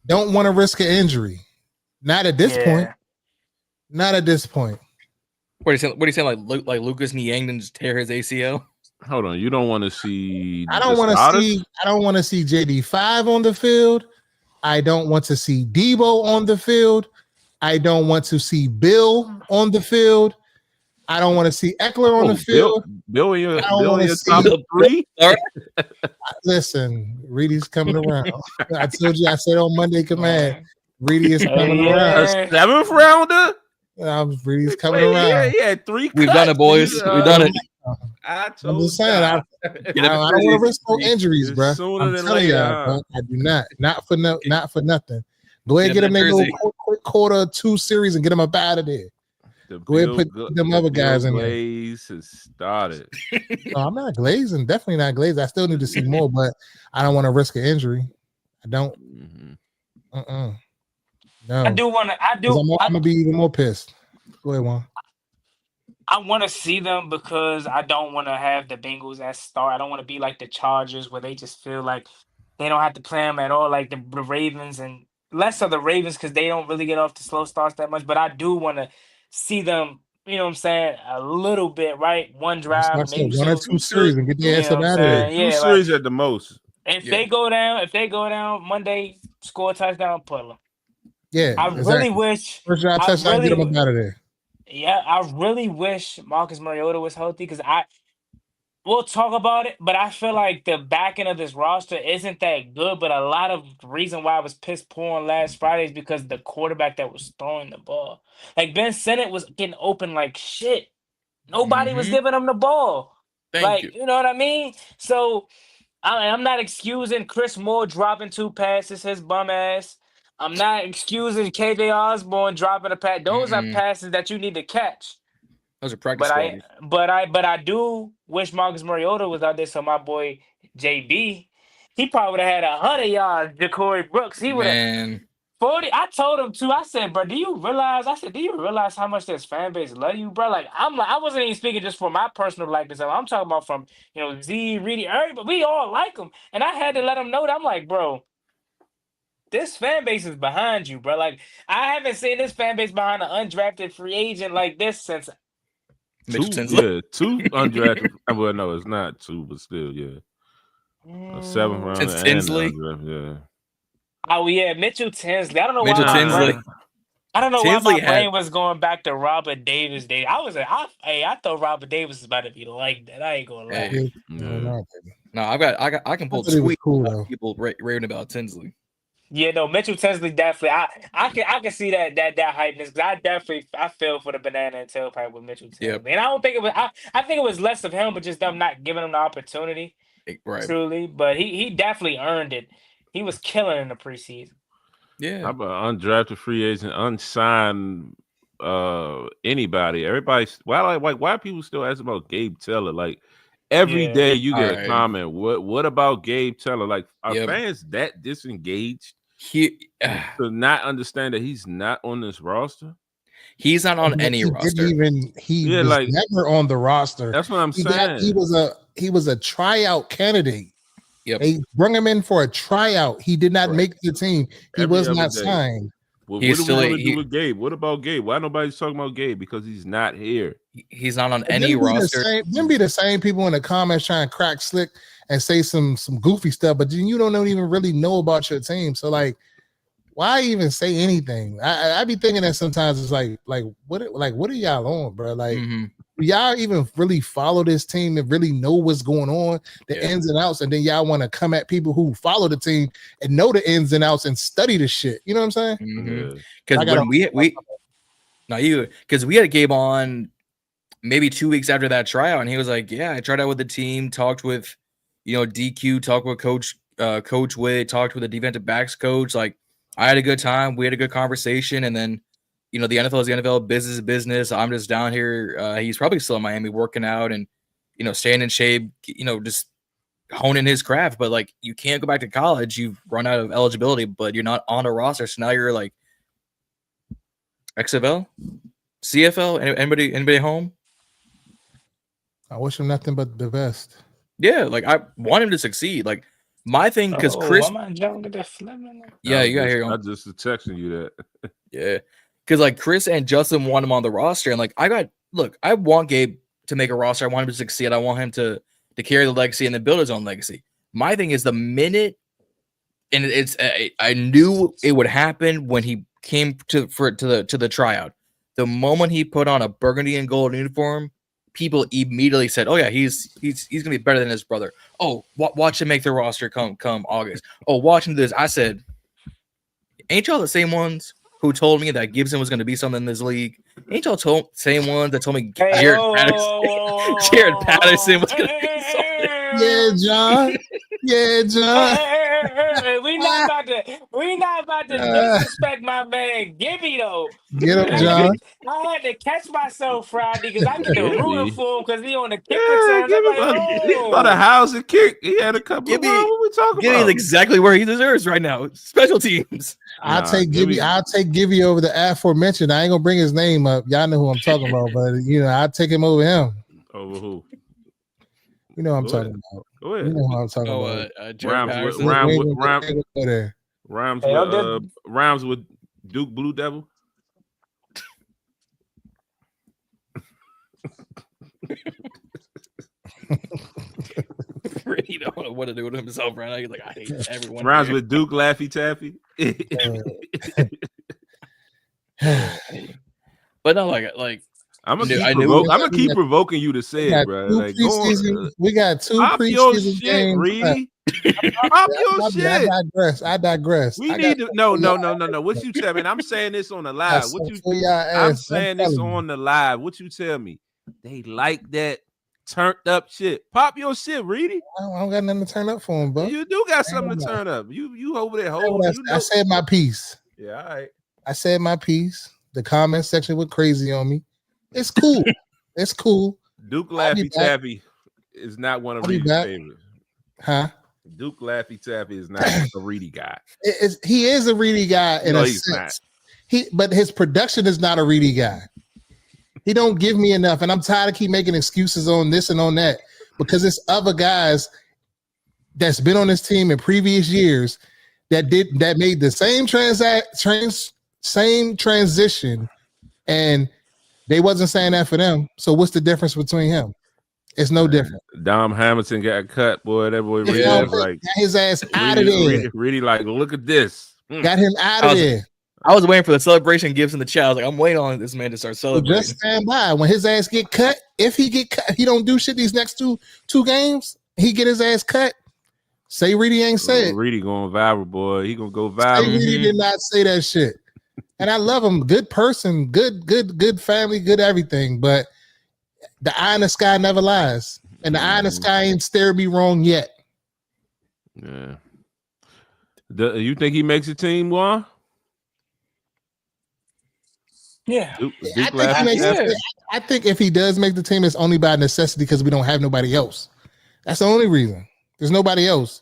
Speaker 3: Don't want to risk an injury. Not at this point. Not at this point.
Speaker 1: What are you saying? Like Lucas Niang didn't just tear his ACL?
Speaker 4: Hold on, you don't want to see?
Speaker 3: I don't want to see JD5 on the field. I don't want to see Debo on the field. I don't want to see Bill on the field. I don't want to see Eckler on the field.
Speaker 4: Bill in your top 3.
Speaker 3: Listen, Reedie's coming around. I told you. I said on Monday command, Reedie is coming around.
Speaker 4: A 7th rounder.
Speaker 3: Reedie's coming around.
Speaker 4: Yeah, 3.
Speaker 1: We've done it, boys. We've done it.
Speaker 3: I'm just saying. I don't want to risk no injuries, bro. I'm telling y'all, bro. I do not. Not for nothing. Go ahead, get him a little quick quarter 2 series and get him up out of there.
Speaker 4: The
Speaker 3: Go ahead and put them other guys in there.
Speaker 4: Glaze has started.
Speaker 3: No, I'm not glazing. Definitely not glazed. I still need to see more, but I don't want to risk an injury. I don't. No.
Speaker 2: I do want to.
Speaker 3: I'm gonna be even more pissed. Go ahead, Juan.
Speaker 2: I want to see them because I don't want to have the Bengals as start. I don't want to be like the Chargers where they just feel like they don't have to play them at all, like the Ravens, and less of the Ravens because they don't really get off the slow starts that much. But I do want to see them, you know what I'm saying, a little bit, right? One drive, maybe
Speaker 3: one or two series and get their ass out of there.
Speaker 4: Two series at the most.
Speaker 2: If they go down Monday, score a touchdown, pull them.
Speaker 3: Yeah,
Speaker 2: I really wish.
Speaker 3: First drive touchdown, get them out of there.
Speaker 2: Yeah, I really wish Marcus Mariota was healthy because we'll talk about it, but I feel like the back end of this roster isn't that good. But a lot of the reason why I was pissed poor on last Friday is because the quarterback that was throwing the ball. Like Ben Sinnott was getting open like shit. Nobody was giving him the ball.
Speaker 1: Thank you.
Speaker 2: You know what I mean? So I'm not excusing Chris Moore dropping 2 passes, his bum ass. I'm not excusing KJ Osborne dropping a pass. Those are passes that you need to catch.
Speaker 1: Those are practice qualities.
Speaker 2: But I do wish Marcus Mariota was out there. So my boy JB, he probably would have had 100 yards. Ja'Cory Brooks, he would have 40. I told him too. I said, bro, do you realize how much this fan base love you, bro? Like I wasn't even speaking just for my personal likeness. I'm talking about from Zee, Reedie, everybody. We all like him, and I had to let him know that I'm like, bro, this fan base is behind you, bro. Like I haven't seen this fan base behind an undrafted free agent like this since.
Speaker 4: Two undrafted. Well, no, it's not 2, but still, yeah. A 7th round
Speaker 1: since Tinsley.
Speaker 4: Yeah.
Speaker 2: Oh yeah, Mitchell Tinsley. I don't know
Speaker 1: Mitchell
Speaker 2: why.
Speaker 1: Tinsley.
Speaker 2: I don't know
Speaker 1: Tinsley
Speaker 2: why my brain was going back to Robert Davis days. I was like, I thought Robert Davis was about to be like that. I ain't gonna lie.
Speaker 1: No, I can pull tweets about people raving about Tinsley.
Speaker 2: Yeah, no, Mitchell Tinsley definitely. I can see that hypeness because I feel for the banana and tailpipe with Mitchell Tinsley. Yep. And I don't think it was. I think it was less of him, but just them not giving him the opportunity.
Speaker 1: Right.
Speaker 2: Truly, but he definitely earned it. He was killing in the preseason.
Speaker 4: Yeah. How about undrafted free agent, unsigned anybody? Everybody's why people still ask about Gabe Taylor? Like every day you get a comment. What about Gabe Taylor? Like are fans that disengaged to not understand that he's not on this roster?
Speaker 1: He's not on any roster.
Speaker 3: He was never on the roster.
Speaker 4: That's what I'm saying.
Speaker 3: He was a tryout candidate.
Speaker 1: Yep.
Speaker 3: They brought him in for a tryout. He did not make the team. He was not signed.
Speaker 4: Well, what are we going to do with Gabe? What about Gabe? Why nobody's talking about Gabe? Because he's not here.
Speaker 1: He's not on any roster.
Speaker 3: Then be the same people in the comments trying to crack slick and say some goofy stuff, but then you don't even really know about your team. So like, why even say anything? I be thinking that sometimes it's like what are y'all on, bro? Like, do y'all even really follow this team and really know what's going on, the ins and outs, and then y'all want to come at people who follow the team and know the ins and outs and study the shit. You know what I'm saying?
Speaker 1: Because when we had Gabe on maybe 2 weeks after that tryout, and he was like, "Yeah, I tried out with the team, talked with DQ, talked with Coach Witt, talked with the defensive backs coach. Like, I had a good time. We had a good conversation, and then." The NFL is the NFL, business is business. I'm just down here. He's probably still in Miami working out and, staying in shape, just honing his craft. But, like, you can't go back to college. You've run out of eligibility, but you're not on a roster. So now you're, like, XFL? CFL? Anybody home?
Speaker 3: I wish him nothing but the best.
Speaker 1: Yeah, like, I want him to succeed. Like, my thing, because Chris... Yeah, you got to hear him.
Speaker 4: I just texting you that.
Speaker 1: Yeah. Because, like, Chris and Justin want him on the roster. And, like, I want Gabe to make a roster. I want him to succeed. I want him to carry the legacy and then build his own legacy. My thing is the minute, and I knew it would happen when he came to the tryout. The moment he put on a burgundy and gold uniform, people immediately said, "Oh, yeah, he's going to be better than his brother. Oh, watch him make the roster come August. Oh, watch him do this." I said, ain't y'all the same ones who told me that Gibson was going to be something in this league? Ain't y'all same ones that told me Jared Patterson was going to be something?
Speaker 3: Yeah, John. Yeah, John.
Speaker 2: Hey, we not about to disrespect my man Gibby though.
Speaker 3: Get him, John.
Speaker 2: I had to catch myself Friday because I get to
Speaker 4: Gibby.
Speaker 2: rooting for him because he on the kick
Speaker 4: Yeah,
Speaker 2: returns. I'm
Speaker 4: give
Speaker 2: like,
Speaker 4: him about a house and kick. He had a couple of
Speaker 1: Gibby-
Speaker 4: what we talking
Speaker 1: Gibby's
Speaker 4: about?
Speaker 1: exactly where he deserves right now. Special teams.
Speaker 3: I'll take Gibby over the aforementioned. I ain't gonna bring his name up. Y'all know who I'm talking about, but I'll take him over him.
Speaker 4: Over who?
Speaker 3: You know what I'm talking about.
Speaker 4: Go ahead.
Speaker 3: You know what I'm talking about.
Speaker 4: Rhymes with Duke Blue Devil.
Speaker 1: He don't know what to do with himself right now. He's like, I hate everyone.
Speaker 4: Rhymes with Duke Laffy Taffy.
Speaker 1: But no, like
Speaker 4: I'm gonna keep provoking you to say it, bro. Like,
Speaker 3: we got 2 preseason games.
Speaker 4: Reedie. Pop your shit.
Speaker 3: I digress.
Speaker 4: We need to no. What you tell me? And I'm saying this on the live. I'm saying this on the live. What you tell me? They like that turned up shit. Pop your shit, Reedie.
Speaker 3: I don't got nothing to turn up for him, bro.
Speaker 4: You do got something to turn up. You over there holding.
Speaker 3: I said my piece.
Speaker 4: Yeah, all right.
Speaker 3: I said my piece. The comment section went crazy on me. It's cool. It's cool.
Speaker 4: Duke Laffy Taffy is not one of Reedie's favorites.
Speaker 3: Huh?
Speaker 4: Duke Laffy Taffy is not a Reedie guy.
Speaker 3: He is a Reedie guy in a sense. But his production is not a Reedie guy. He don't give me enough, and I'm tired of keep making excuses on this and on that because it's other guys that's been on this team in previous years that made the same transition, and they wasn't saying that for them. So what's the difference between him? It's no different.
Speaker 4: Dom Hamilton got cut, boy. That boy really got
Speaker 3: his ass out of there.
Speaker 4: Really like, look at this.
Speaker 3: Got him out of there.
Speaker 1: I was waiting for the celebration gifts in the chat. I was like, I'm waiting on this man to start celebrating.
Speaker 3: So just stand by. When his ass get cut, if he get cut, he don't do shit these next two games, he get his ass cut. Say Reedie ain't say it.
Speaker 4: Reedie going viral, boy. He gonna go viral.
Speaker 3: Say Reedie did not say that shit. And I love him. Good person, good family, good everything. But the eye in the sky never lies. And the eye in the sky ain't stared me wrong yet.
Speaker 4: Yeah. You think he makes a team, Juan?
Speaker 2: Yeah.
Speaker 3: I think if he does make the team, it's only by necessity because we don't have nobody else. That's the only reason. There's nobody else.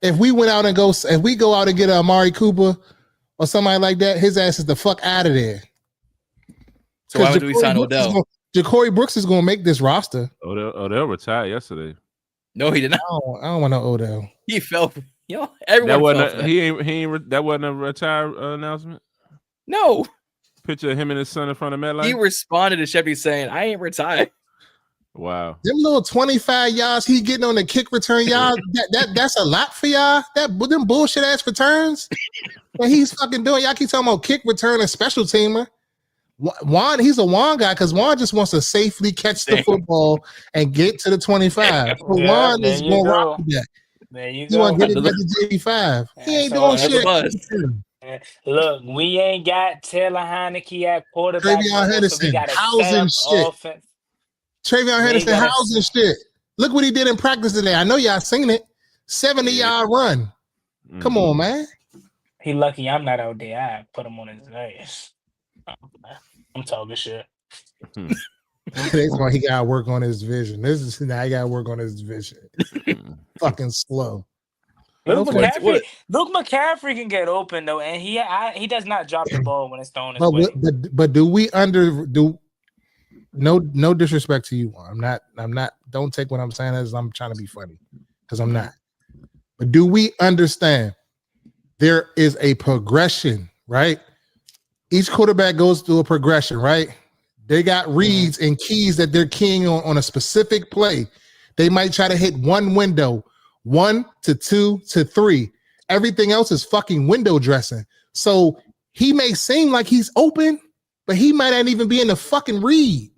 Speaker 3: If we go out and get a Amari Cooper or somebody like that, his ass is the fuck out of there.
Speaker 1: So why would we sign Odell?
Speaker 3: Ja'Cory Brooks is going to make this roster.
Speaker 4: Odell retired yesterday.
Speaker 1: No, he did not.
Speaker 3: I don't want no Odell.
Speaker 1: He fell. Everyone
Speaker 4: that wasn't a retire announcement.
Speaker 1: No.
Speaker 4: Picture of him and his son in front of MetLife.
Speaker 1: He responded to Shepard saying, "I ain't retired."
Speaker 4: Wow.
Speaker 3: Them little 25 yards he getting on the kick return yards, that's a lot for y'all. Them bullshit ass returns that he's fucking doing. Y'all keep talking about kick return and special teamer. Juan, he's a Juan guy because Juan just wants to safely catch the football and get to the 25. Juan is going to rock with that.
Speaker 2: There you
Speaker 3: go. He want to get it to J5. He ain't doing shit.
Speaker 2: Look, we ain't got Taylor Heineke at quarterback.
Speaker 3: Travion Henderson, housing shit. Travion Henderson, housing shit. Look what he did in practice today. I know y'all seen it. 70-yard run. Come on, man.
Speaker 2: He lucky I'm not out there. I put him on his ass. I'm talking shit.
Speaker 3: That's why he got to work on his vision. Now he got to work on his vision. Fucking slow.
Speaker 2: Luke McCaffrey can get open though, and he does not drop the ball when it's thrown his way.
Speaker 3: But no disrespect to you. I'm not. Don't take what I'm saying as I'm trying to be funny because I'm not. But do we understand there is a progression, right? Each quarterback goes through a progression, right? They got reads and keys that they're keying on a specific play. They might try to hit one window, 1 to 2 to 3. Everything else is fucking window dressing. So he may seem like he's open, but he might not even be in the fucking read.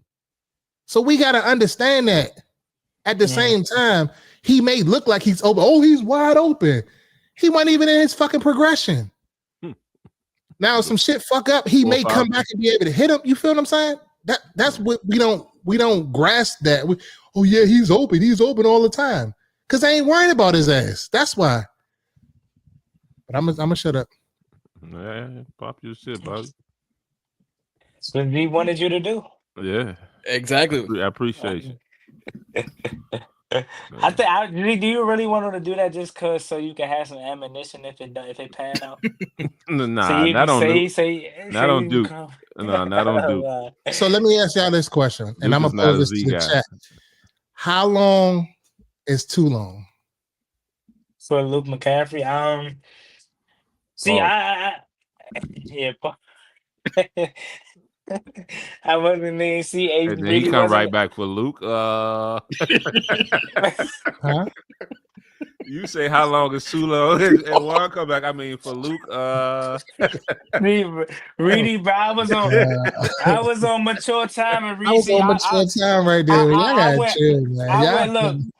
Speaker 3: So we got to understand that. At the same time, he may look like he's open. Oh, he's wide open. He wasn't even in his fucking progression. Now, if some shit fuck up, he may come back and be able to hit him. You feel what I'm saying? That's what we don't grasp that. Oh yeah, he's open. He's open all the time. Because I ain't worried about his ass. That's why. But I'm gonna shut up.
Speaker 4: Yeah, pop your shit, Bobby.
Speaker 2: That's what we wanted you to do.
Speaker 4: Yeah,
Speaker 1: Exactly.
Speaker 4: I appreciate you.
Speaker 2: I think. Do you really want him to do that just cause so you can have some ammunition if it pan out?
Speaker 4: Nah,
Speaker 2: So you
Speaker 4: not
Speaker 2: can
Speaker 4: on Duke.
Speaker 2: say
Speaker 4: Not on
Speaker 2: you
Speaker 4: Duke.
Speaker 2: come-
Speaker 4: No, not on Duke.
Speaker 3: So let me ask y'all this question, and
Speaker 4: Duke
Speaker 3: I'm
Speaker 4: is
Speaker 3: gonna
Speaker 4: not
Speaker 3: pose
Speaker 4: a
Speaker 3: this
Speaker 4: Z
Speaker 3: to the
Speaker 4: guy.
Speaker 3: chat. How long is too long?
Speaker 2: For Luke McCaffrey, see,
Speaker 4: Oh.
Speaker 2: yeah, I wasn't even see.
Speaker 4: And then
Speaker 2: Really
Speaker 4: he come right
Speaker 2: wasn't.
Speaker 4: back for Luke.
Speaker 3: Huh?
Speaker 4: You say how long is too long? And Juan come back. I mean, for Luke.
Speaker 2: Reedie, but I was on mature time, and
Speaker 3: I was
Speaker 2: Reedie,
Speaker 3: on mature time right there. Y'all
Speaker 2: I
Speaker 3: gotta
Speaker 2: went.
Speaker 3: chill, man.
Speaker 2: I
Speaker 3: Y'all
Speaker 2: went.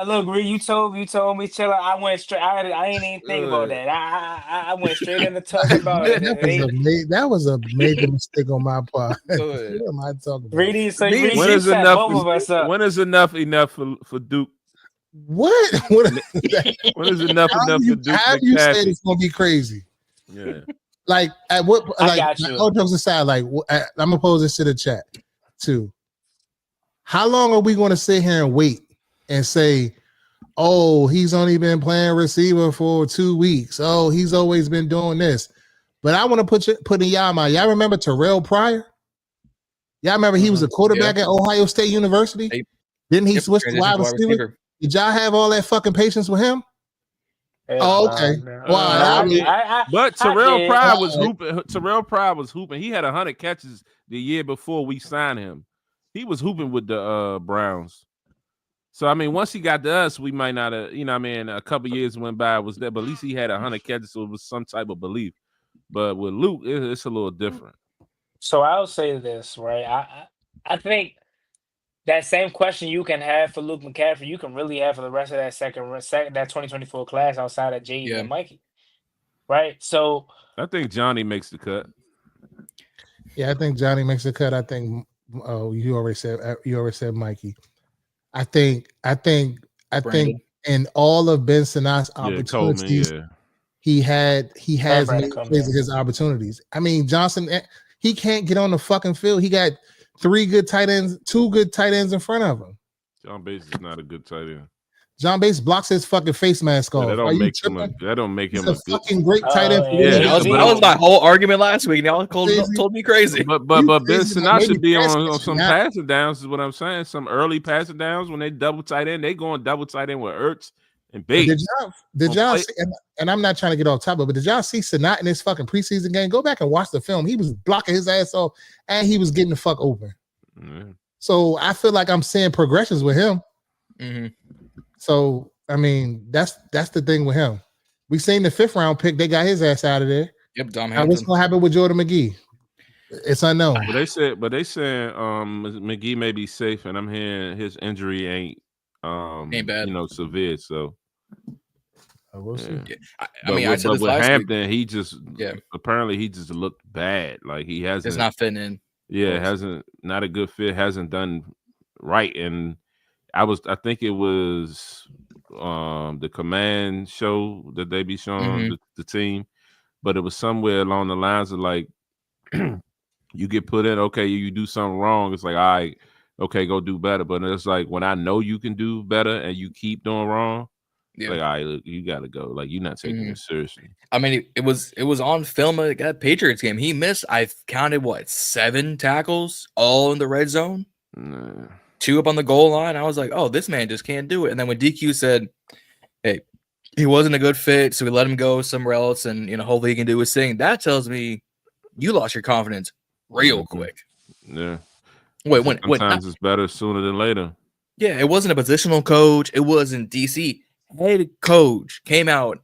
Speaker 2: Look, Reed, you told me chill out. I went straight. I ain't even think about that. I went straight into talking about it.
Speaker 3: that was a major mistake on my part.
Speaker 1: What
Speaker 3: am I talking about?
Speaker 2: Reedie, so
Speaker 1: Me,
Speaker 2: Reed,
Speaker 4: when
Speaker 2: you
Speaker 4: is
Speaker 2: set
Speaker 4: enough?
Speaker 2: both of us up.
Speaker 4: When is enough for Duke?
Speaker 3: What?
Speaker 4: When is enough for Duke?
Speaker 3: How you say it's gonna be crazy?
Speaker 4: Yeah.
Speaker 3: Like at what?
Speaker 2: I
Speaker 3: Like
Speaker 2: got you.
Speaker 3: all jokes aside, like I'm gonna pose this to the chat too. How long are we gonna sit here and wait and say, "Oh, he's only been playing receiver for 2 weeks. Oh, he's always been doing this." But I want to put in y'all mind. Y'all remember Terrell Pryor? Y'all remember he was a quarterback at Ohio State University? Didn't he switch to wide receiver? Did y'all have all that fucking patience with him? Oh, okay.
Speaker 4: But Terrell Pryor was hooping. Terrell Pryor was hooping. He had 100 catches the year before we signed him. He was hooping with the Browns. So I mean, once he got to us, we might not have. A couple years went by, was there, but at least he had 100 catches, so it was some type of belief. But with Luke, it's a little different.
Speaker 2: So I'll say this, right? I think that same question you can have for Luke McCaffrey, you can really have for the rest of that that 2024 class outside of Jayden and Mikey, right? So
Speaker 4: I think Johnny makes the cut.
Speaker 3: Yeah, I think Johnny makes the cut. I think you already said Mikey. I think in all of Ben Sinat's opportunities,
Speaker 4: Coleman,
Speaker 3: he has made his opportunities. I mean, Johnson, he can't get on the fucking field. He got 2 good tight ends in front of him.
Speaker 4: John Bates is not a good tight end.
Speaker 3: John Bates blocks his fucking face mask off.
Speaker 4: That don't make him a
Speaker 3: fucking great tight end.
Speaker 1: That was my whole argument last week. Y'all told me crazy.
Speaker 4: But Ben Sinat should be on some passing downs, is what I'm saying. Some early passing downs when they double tight end. They going double tight end with Ertz and Bates.
Speaker 3: Did y'all see, and I'm not trying to get off topic, but did y'all see Sinat in this fucking preseason game? Go back and watch the film. He was blocking his ass off and he was getting the fuck open. Mm-hmm. So I feel like I'm seeing progressions with him.
Speaker 1: Mm-hmm.
Speaker 3: So I mean, that's the thing with him. We seen the 5th round pick; they got his ass out of there.
Speaker 1: Yep, Dom.
Speaker 3: What's gonna happen with Jordan McGee? It's unknown.
Speaker 4: But they said McGee may be safe, and I'm hearing his injury ain't bad, severe. So
Speaker 3: we'll see.
Speaker 1: I said this
Speaker 4: with
Speaker 1: last
Speaker 4: Hampton,
Speaker 1: week.
Speaker 4: apparently he just looked bad. Like he hasn't.
Speaker 1: It's not fitting in.
Speaker 4: Yeah, not a good fit. Hasn't done right, and I think it was the command show that they be showing the team, but it was somewhere along the lines of like, you get put in, okay, you do something wrong. It's like, all right, okay, go do better. But it's like when I know you can do better and you keep doing wrong, like, all right, look, you got to go. Like you're not taking it seriously.
Speaker 1: I mean, it was on film at that Patriots game. He missed, I counted 7 tackles, all in the red zone.
Speaker 4: Nah.
Speaker 1: 2 up on the goal line. I was like, oh, this man just can't do it. And then when DQ said, hey, he wasn't a good fit, so we let him go somewhere else, and hopefully he can do his thing. That tells me you lost your confidence real quick.
Speaker 4: Yeah.
Speaker 1: Sometimes
Speaker 4: it's better sooner than later.
Speaker 1: Yeah, it wasn't a positional coach. It wasn't DC. Head coach came out,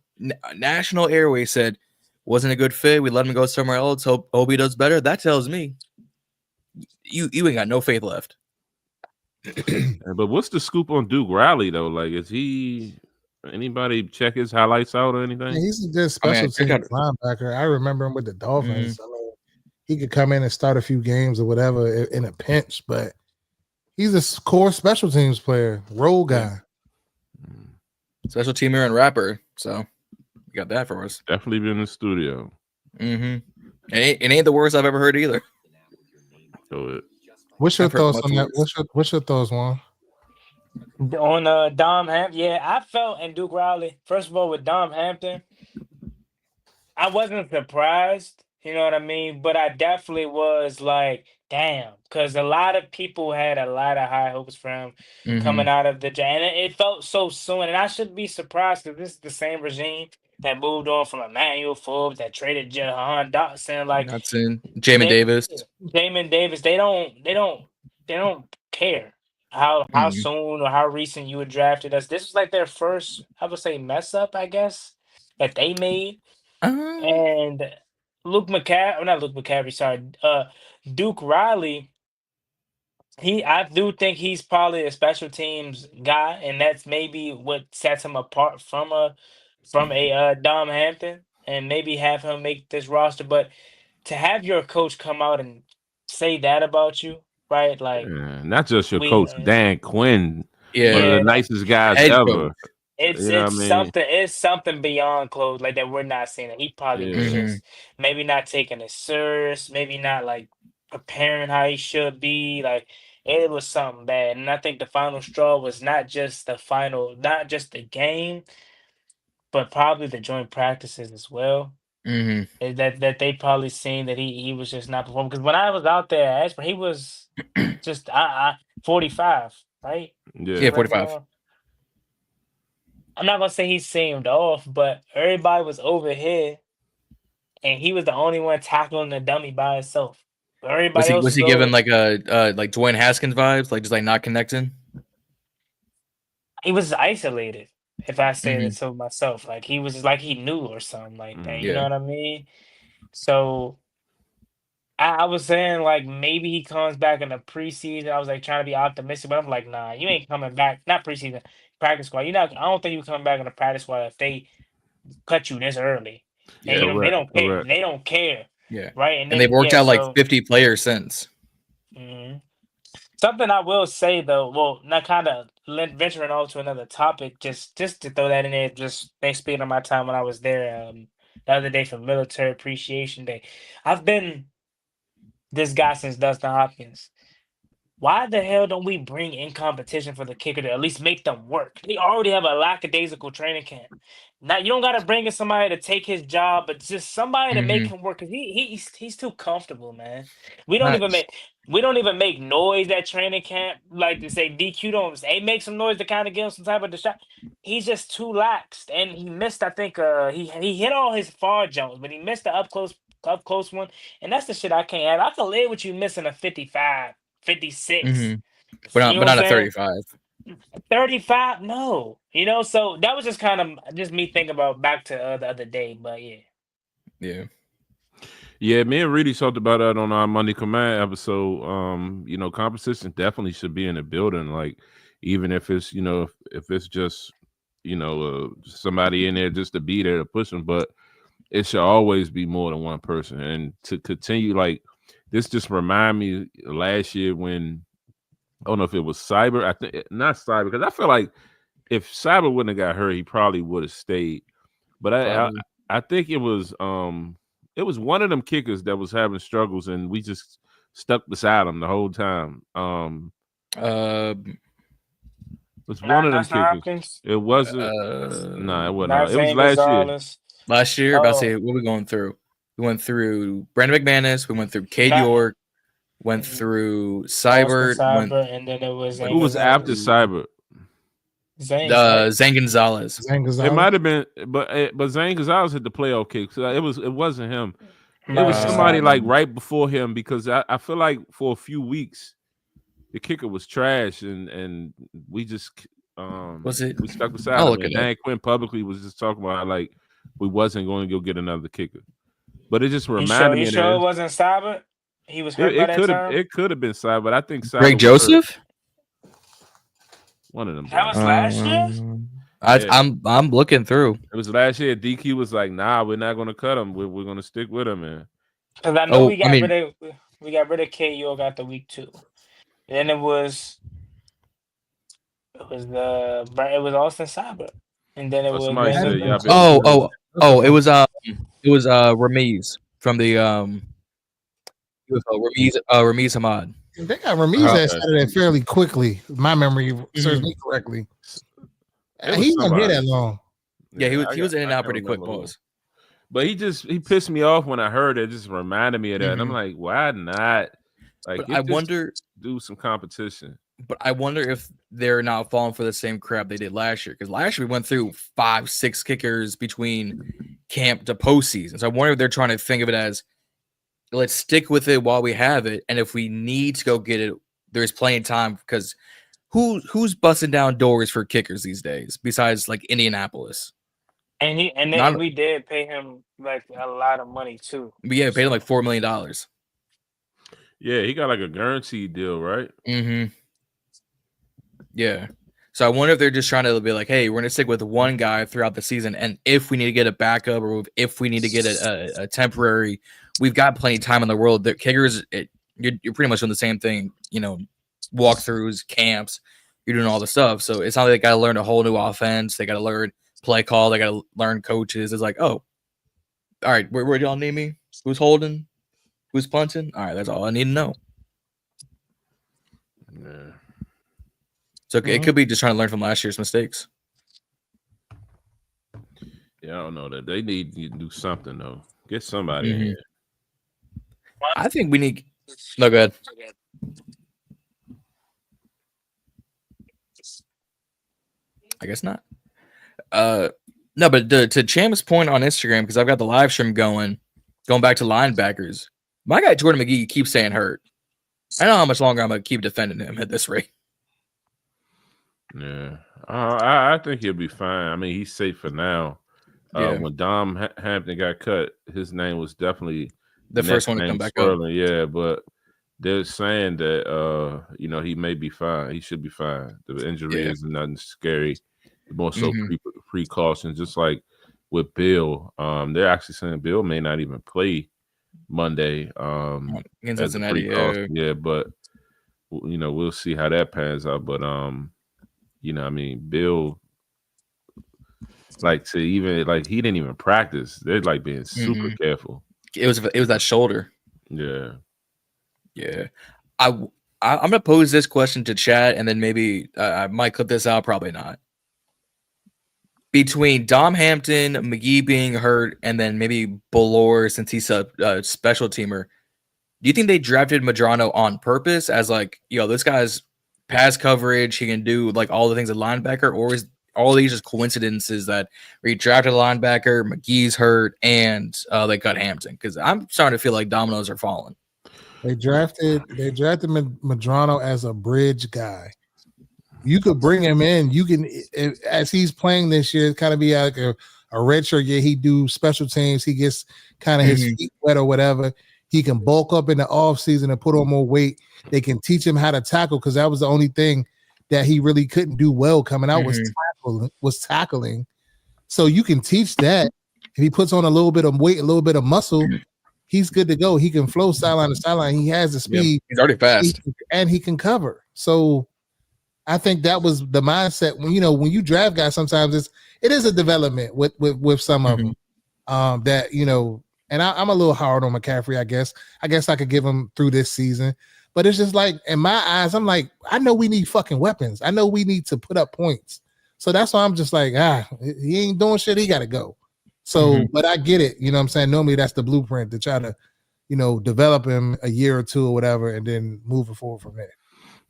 Speaker 1: national airways said, wasn't a good fit. We let him go somewhere else. Hope he does better. That tells me you ain't got no faith left.
Speaker 4: But what's the scoop on Duke Riley though? Like, is he anybody check his highlights out or anything?
Speaker 3: Yeah, he's a good special teams linebacker. I remember him with the Dolphins. I mean, he could come in and start a few games or whatever in a pinch, but he's a core special teams player, role guy.
Speaker 1: special teamer and rapper. So we got that for us.
Speaker 4: Definitely been in the studio.
Speaker 1: Mm-hmm. It ain't the worst I've ever heard either.
Speaker 4: So
Speaker 3: What's your
Speaker 1: I've heard
Speaker 3: thoughts
Speaker 1: much
Speaker 3: on that?
Speaker 1: worse.
Speaker 3: What's your thoughts, Juan?
Speaker 2: On Dom Hampton, yeah, I felt and Duke Riley. First of all, with Dom Hampton, I wasn't surprised, you know what I mean? But I definitely was like, damn, because a lot of people had a lot of high hopes for him coming out of the draft. And it felt so soon. And I shouldn't be surprised because this is the same regime that moved on from Emmanuel Forbes, that traded Jahan Dotson. Like
Speaker 1: That's in Jamin Davis.
Speaker 2: Jamin Davis, they don't care how soon or how recent you were drafted us. This was like their first, I would say, mess up, I guess, that they made. And Duke Riley, I do think he's probably a special teams guy, and that's maybe what sets him apart from a Dom Hampton, and maybe have him make this roster. But to have your coach come out and say that about you, right? Like,
Speaker 4: not just your coach, Dan Quinn, one of the nicest guys ever.
Speaker 2: It's something beyond clothes like that we're not seeing. He probably was just maybe not taking it serious, maybe not like preparing how he should be. Like it was something bad. And I think the final straw was not just the game, but probably the joint practices as well. That they probably seen that he was just not performing. Because when I was out there at Ashburn, he was just 45, right?
Speaker 1: Yeah, 45.
Speaker 2: I'm not gonna say he seemed off, but everybody was over here, and he was the only one tackling the dummy by himself. Everybody else
Speaker 1: was he giving like like Dwayne Haskins vibes, like just like not connecting?
Speaker 2: He was isolated. If I say it to myself, like he was just like he knew or something like that. You know what I mean? So I was saying like maybe he comes back in the preseason. I was like trying to be optimistic, but I'm like, nah, you ain't coming back. Not preseason, practice squad. I don't think you coming back in the practice squad if they cut you this early. And they don't care. They don't care.
Speaker 1: Yeah.
Speaker 2: Right.
Speaker 1: And they've worked out like 50 players since.
Speaker 2: Something I will say though, well, not kind of venturing off to another topic, just to throw that in there, just speaking of my time when I was there the other day for Military Appreciation Day. I've been this guy since Dustin Hopkins. Why the hell don't we bring in competition for the kicker to at least make them work? They already have a lackadaisical training camp. Now you don't got to bring in somebody to take his job, but just somebody to make him work. Cause he's too comfortable, man. We don't even make noise at training camp. Like to say DQ don't make some noise to kind of give him some type of distraction. He's just too laxed, and he missed. I think he hit all his far jumps, but he missed the up close one, and that's the shit I can't have. I can live with you missing a 55. 56,
Speaker 1: but not a 35.
Speaker 2: 35, no. So that was just kind of just me thinking about back to the other day, but yeah.
Speaker 4: Me and Reedie talked about that on our Monday Command episode. Competition definitely should be in the building. Like, even if it's if it's just somebody in there just to be there to push them, but it should always be more than one person. And to continue, like, this just remind me last year when I don't know if it was Cyber. I think not Cyber, because I feel like if Cyber wouldn't have got hurt, he probably would have stayed. But I think it was one of them kickers that was having struggles, and we just stuck beside him the whole time. It was one of them kickers. Hopkins? It wasn't. No, it wasn't. It was last year.
Speaker 1: Last year, about to say, what are we going through? We went through Brandon McManus. We went through Cade York. Went through Cyber.
Speaker 2: And then it was
Speaker 4: who was after Cyber?
Speaker 1: Zane Gonzalez.
Speaker 4: It might have been, but Zane Gonzalez hit the playoff kick. So it wasn't him. It was somebody like right before him, because I feel like for a few weeks the kicker was trash, and we just we stuck beside him. And Dan Quinn publicly was just talking about how, like, we wasn't going to go get another kicker. But it just reminded me.
Speaker 2: You sure it wasn't Cyber? He was hurt by that time?
Speaker 4: It could have been Cyber, but I think Cyber.
Speaker 1: Greg Joseph?
Speaker 4: One of them.
Speaker 2: That was last year?
Speaker 1: I'm looking through.
Speaker 4: It was last year. DQ was like, "Nah, we're not going to cut him. We're going to stick with him, man."
Speaker 2: Because I know we got rid of K. York after week 2. Then it was Austin Cyber. and then it was
Speaker 4: somebody
Speaker 2: let
Speaker 4: said
Speaker 2: him.
Speaker 4: y'all been.
Speaker 1: It was Ramiz from the Ramiz Hamad.
Speaker 3: They got Ramiz that started that fairly quickly. If my memory serves me correctly. He wasn't here that long.
Speaker 1: Yeah, he was in and out pretty quick. Pause.
Speaker 4: But he pissed me off when I heard it. Just reminded me of that, and I'm like, why not? Like,
Speaker 1: I wonder
Speaker 4: do some competition.
Speaker 1: But I wonder if they're not falling for the same crap they did last year. Because last year we went through 5-6 kickers between camp to postseason. So I wonder if they're trying to think of it as, let's stick with it while we have it, and if we need to go get it, there's plenty of time. Because who's busting down doors for kickers these days besides like Indianapolis?
Speaker 2: And we did pay him like a lot of money too.
Speaker 1: But yeah, paid him like $4 million.
Speaker 4: Yeah, he got like a guaranteed deal, right?
Speaker 1: Mm-hmm. Yeah. So I wonder if they're just trying to be like, hey, we're gonna stick with one guy throughout the season, and if we need to get a backup or if we need to get a temporary, we've got plenty of time in the world. The kickers, you're pretty much doing the same thing, walkthroughs, camps, you're doing all the stuff. So it's not like they got to learn a whole new offense. They got to learn play call. They got to learn coaches. It's like, oh, all right, where do y'all need me? Who's holding? Who's punching? All right, that's all I need to know.
Speaker 4: Yeah.
Speaker 1: So it could be just trying to learn from last year's mistakes.
Speaker 4: Yeah, I don't know that they need to do something though. Get somebody in here.
Speaker 1: I think we need. No, go ahead. I guess not. No, but to Champ's point on Instagram, because I've got the live stream going back to linebackers. My guy Jordan McGee keeps saying hurt. I don't know how much longer I'm gonna keep defending him at this rate.
Speaker 4: Yeah, I think he'll be fine. I mean, he's safe for now. When Dom Hampton got cut, his name was definitely
Speaker 1: the first one to come back up.
Speaker 4: Yeah, but they're saying that he may be fine. He should be fine. The injury isn't nothing scary. More so precautions, just like with Bill. They're actually saying Bill may not even play Monday.
Speaker 1: Against Cincinnati,
Speaker 4: yeah, but we'll see how that pans out. But I mean, Bill, he didn't even practice. They're like being super careful.
Speaker 1: It was that shoulder.
Speaker 4: Yeah.
Speaker 1: I'm gonna pose this question to chat, and then maybe I might clip this out. Probably not. Between Dom Hampton, McGee being hurt, and then maybe Ballor, since he's a special teamer, do you think they drafted Medrano on purpose as this guy's pass coverage, he can do like all the things at linebacker, or is all these just coincidences that we drafted a linebacker, McGee's hurt, and they cut Hampton? Because I'm starting to feel like dominoes are falling.
Speaker 3: They drafted Medrano as a bridge guy. You could bring him in. You can, as he's playing this year, kind of be like a redshirt year. He do special teams. He gets kind of his feet wet or whatever. He can bulk up in the off season and put on more weight. They can teach him how to tackle, because that was the only thing that he really couldn't do well coming out was tackling. So you can teach that. If he puts on a little bit of weight, a little bit of muscle, he's good to go. He can flow sideline to sideline. He has the speed.
Speaker 1: He's already fast.
Speaker 3: And he can cover. So I think that was the mindset when you draft guys, sometimes it is a development with some of them that, and I'm a little hard on McCaffrey, I guess. I guess I could give him through this season, but it's just like, in my eyes, I'm like, I know we need fucking weapons. I know we need to put up points. So that's why I'm just like, he ain't doing shit. He got to go. So, but I get it. You know what I'm saying? Normally that's the blueprint to try to, develop him a year or two or whatever, and then move it forward from there.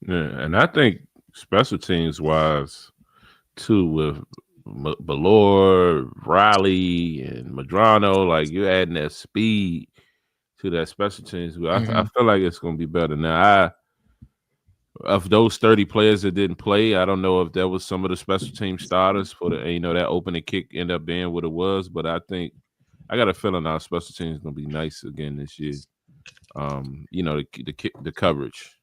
Speaker 4: Yeah. And I think special teams wise too, with Ballor, Riley, and Medrano, like you're adding that speed to that special teams. I feel like it's going to be better. Now, of those 30 players that didn't play, I don't know if that was some of the special team starters for the that opening kick ended up being what it was, but I think I got a feeling our special teams is going to be nice again this year. The coverage.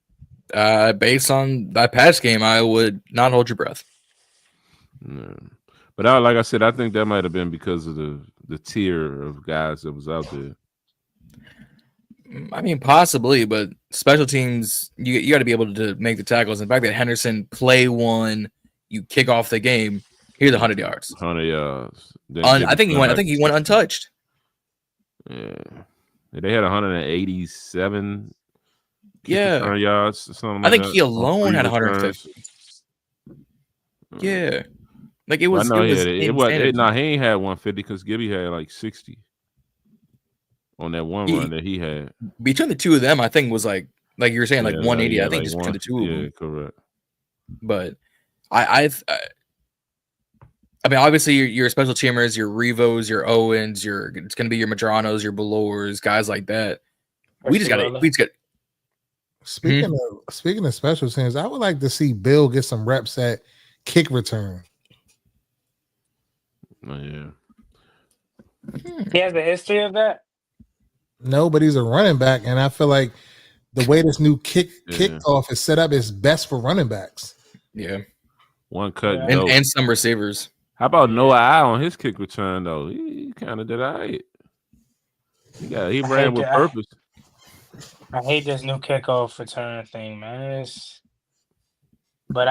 Speaker 1: Based on that pass game, I would not hold your breath.
Speaker 4: But like I said, I think that might have been because of the tier of guys that was out there.
Speaker 1: I mean, possibly, but special teams, you got to be able to make the tackles. In fact, that Henderson play one, you kick off the game. He had 100 yards.
Speaker 4: 100 yards.
Speaker 1: I think he went. I think he went untouched.
Speaker 4: Yeah, they had 187.
Speaker 1: Yeah,
Speaker 4: yards or something.
Speaker 1: I think he alone had 150. Yeah, like it was.
Speaker 4: No,
Speaker 1: it was.
Speaker 4: He ain't had 150 because Gibby had like 60 on that one run that he had.
Speaker 1: Between the two of them, I think was like you were saying, like 180. I think just between the two of them.
Speaker 4: Yeah, correct.
Speaker 1: But I mean, obviously your special teamers, your Revos, your Owens, it's gonna be your Madranos, your Belors, guys like that. We just got.
Speaker 3: Speaking of special teams, I would like to see Bill get some reps at kick return.
Speaker 4: Oh, yeah.
Speaker 2: He has a history of that?
Speaker 3: No, but he's a running back, and I feel like the way this new kickoff is set up is best for running backs.
Speaker 1: Yeah.
Speaker 4: One cut
Speaker 1: and some receivers.
Speaker 4: How about Noah I on his kick return though? He kind of did all right. He ran with purpose.
Speaker 2: I hate this new kickoff return thing, man. But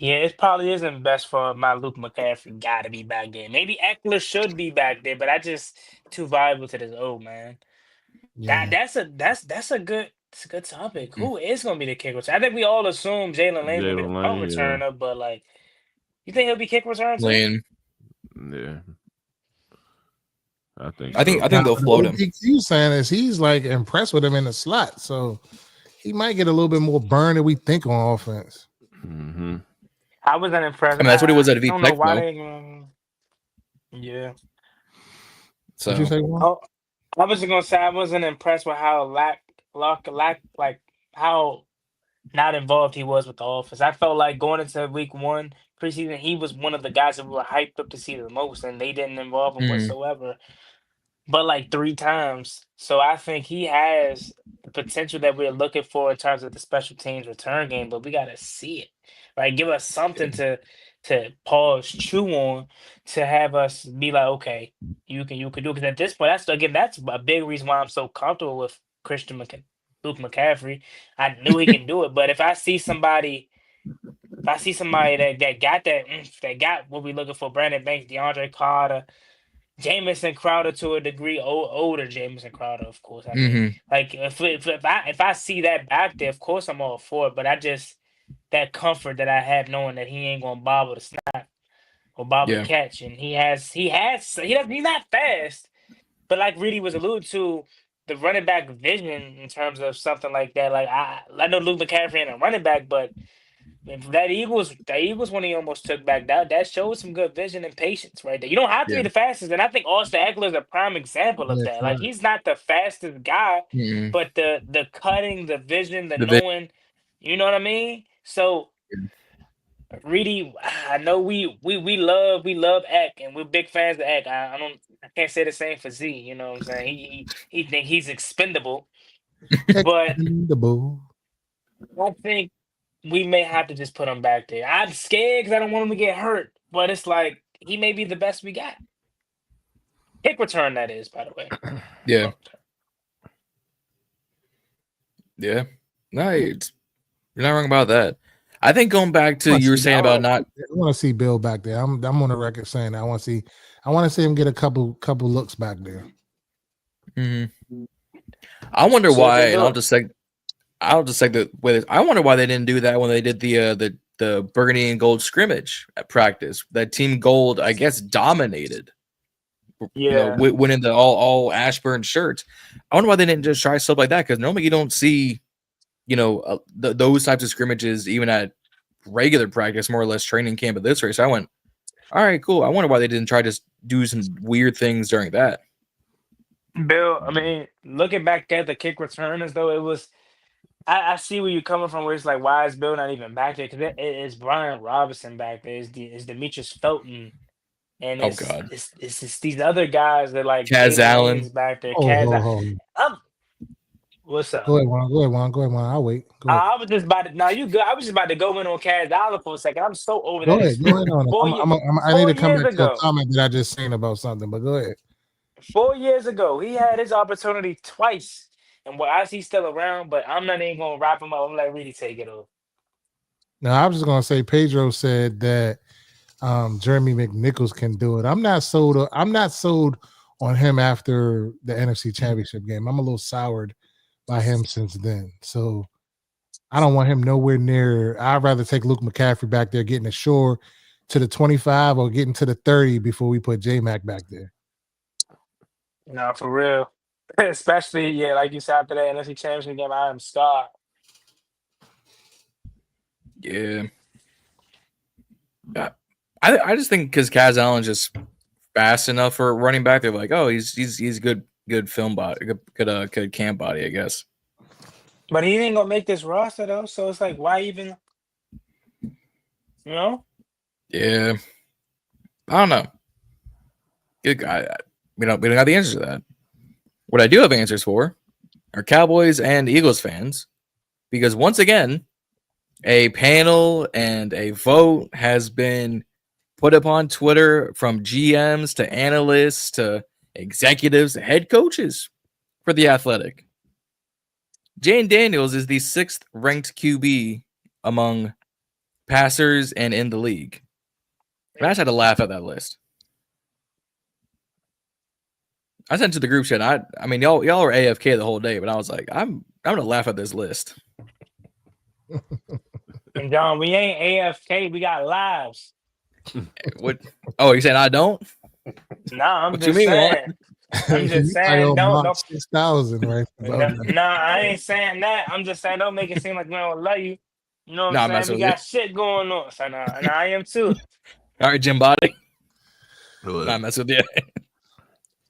Speaker 2: it probably isn't best for my Luke McCaffrey guy to be back there. Maybe Eckler should be back there, but I just too valuable to this old man. Yeah. That's a good topic. Who is going to be the kick return? I think we all assume Jalen Lane's going to be the punt returner, but like, you think he'll be kick return too?
Speaker 1: Lane.
Speaker 4: Yeah. I think
Speaker 1: they'll float him.
Speaker 3: What he's saying is he's like impressed with him in the slot, so he might get a little bit more burn than we think on offense.
Speaker 4: Mm-hmm.
Speaker 2: I wasn't impressed.
Speaker 1: I mean, that's what he was at VTech,
Speaker 2: I don't know why yeah.
Speaker 1: So
Speaker 3: what you say,
Speaker 2: I was just gonna say I wasn't impressed with how like how not involved he was with the offense. I felt like going into week 1 preseason, he was one of the guys that we were hyped up to see the most, and they didn't involve him whatsoever. But like 3 times. So I think he has the potential that we're looking for in terms of the special teams return game, but we gotta see it. Right? Give us something to pause, chew on, to have us be like, okay, you can do it. Because at this point, that's a big reason why I'm so comfortable with Luke McCaffrey. I knew he can do it, but if I see somebody that got what we're looking for, Brandon Banks, DeAndre Carter, Jamison Crowder to a degree, older Jamison Crowder, of course. I mean, like if I see that back there, of course I'm all for it. But I just that comfort that I have knowing that he ain't gonna bobble the snap or bobble the catch, and he's not fast, but like Reedie was alluding to, the running back vision in terms of something like that. Like I know Luke McCaffrey ain't a running back, but that Eagles when he almost took back, that shows some good vision and patience right there. You don't have to be the fastest, and I think Austin Eckler is a prime example of that. Like he's not the fastest guy, but the cutting, the vision, the knowing, you know what I mean? So Reedie, I know we love Eck, and we're big fans of Eck. I can't say the same for Z. You know what I'm saying? He think he's expendable, but I think we may have to just put him back there. I'm scared because I don't want him to get hurt, but it's like he may be the best we got. Kick return, that is, by the way.
Speaker 1: Yeah. Yeah. No, you're not wrong about that. I think going back to you were saying about not.
Speaker 3: I want to see Bill back there. I'm on the record saying that I want to see him get a couple looks back there.
Speaker 1: Mm-hmm. I wonder why. And I'll just say that with it. I wonder why they didn't do that when they did the Burgundy and Gold scrimmage at practice. That Team Gold, I guess, dominated.
Speaker 2: Yeah,
Speaker 1: winning the all Ashburn shirts. I wonder why they didn't just try stuff like that, because normally you don't see, those types of scrimmages even at regular practice, more or less training camp at this race. I went, all right, cool. I wonder why they didn't try to do some weird things during that.
Speaker 2: Bill, I mean, looking back at the kick return as though it was. I see where you're coming from, where it's like, why is Bill not even back there? Because it's Brian Robinson back there. It's Demetrius Felton. And it's just these other guys that like
Speaker 1: Kaz Allen
Speaker 2: back there. What's up?
Speaker 3: Go ahead, Juan. I'll wait. Go ahead.
Speaker 2: I was just about to. No, you good. I was just about to go in on Kaz Allen for a second. I'm so over
Speaker 3: that.
Speaker 2: Go
Speaker 3: ahead on. I need to come back to a comment that I just seen about something, but go ahead.
Speaker 2: 4 years ago, he had his opportunity twice. And as he's still around, but I'm not even gonna wrap him up. I'm gonna let Reedie take it off.
Speaker 3: Now I was just gonna say Pedro said that Jeremy McNichols can do it. I'm not sold on him after the NFC Championship game. I'm a little soured by him since then. So I don't want him nowhere near. I'd rather take Luke McCaffrey back there, getting ashore to the 25 or getting to the 30 before we put J-Mac back there.
Speaker 2: No, for real. Especially, yeah, like you said, after that NFC Championship game, I am scarred.
Speaker 1: Yeah. I just think because Kaz Allen's just fast enough for a running back, they're like, oh, he's good film body, good camp body, I guess.
Speaker 2: But he ain't gonna make this roster though, so it's like, why even? You know?
Speaker 1: Yeah. I don't know. Good guy. We don't have the answers to that. What I do have answers for are Cowboys and Eagles fans, because once again, a panel and a vote has been put upon Twitter from GMs to analysts to executives to head coaches for The Athletic. Jayden Daniels is the 6th ranked QB among passers and in the league. And I just had to laugh at that list. I sent it to the group chat. I mean, y'all were AFK the whole day, but I was like, I'm gonna laugh at this list.
Speaker 2: And John, we ain't AFK. We got lives.
Speaker 1: What? Oh, you saying I don't?
Speaker 2: Nah, I'm
Speaker 1: What
Speaker 2: just
Speaker 1: you mean,
Speaker 2: saying. I'm just saying, don't
Speaker 3: 6,000, right?
Speaker 2: Nah, I ain't saying that. I'm just saying, don't make it seem like we don't love you. You know what I'm saying? We got shit going on. So nah, and I am too.
Speaker 1: All right, Jim Body. Nah, mess with you.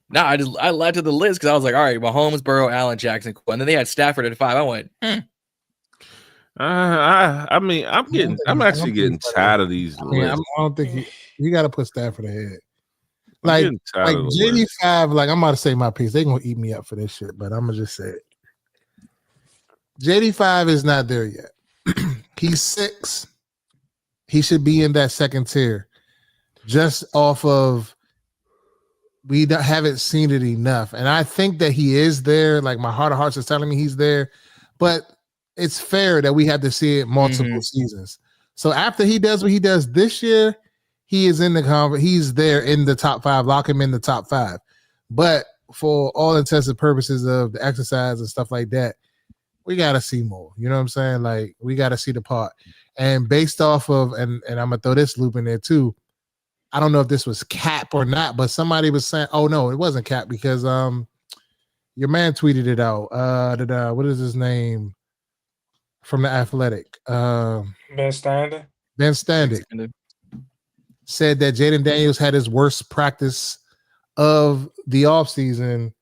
Speaker 1: Nah, I lied to the list because I was like, all right, Mahomes, Burrow, Allen, Jackson, and then they had Stafford at 5. I went,
Speaker 4: I mean, I'm actually getting tired of these lists.
Speaker 3: I don't think you got to put Stafford ahead. Like JD5, like I'm about to say my piece. They're gonna eat me up for this shit, but I'm gonna just say it. JD5 is not there yet. He's 6. He should be in that second tier. Just off of we haven't seen it enough. And I think that he is there. Like my heart of hearts is telling me he's there, but it's fair that we have to see it multiple seasons. So after he does what he does this year, he is in the he's there in the top 5. Lock him in the top 5. But for all intents and purposes of the exercise and stuff like that, we got to see more. You know what I'm saying? Like we got to see the part. And based off of, and I'm going to throw this loop in there too. I don't know if this was cap or not, but somebody was saying, oh no, it wasn't cap because your man tweeted it out. What is his name? From the Athletic. Ben Standing. Said that Jayden Daniels had his worst practice of the offseason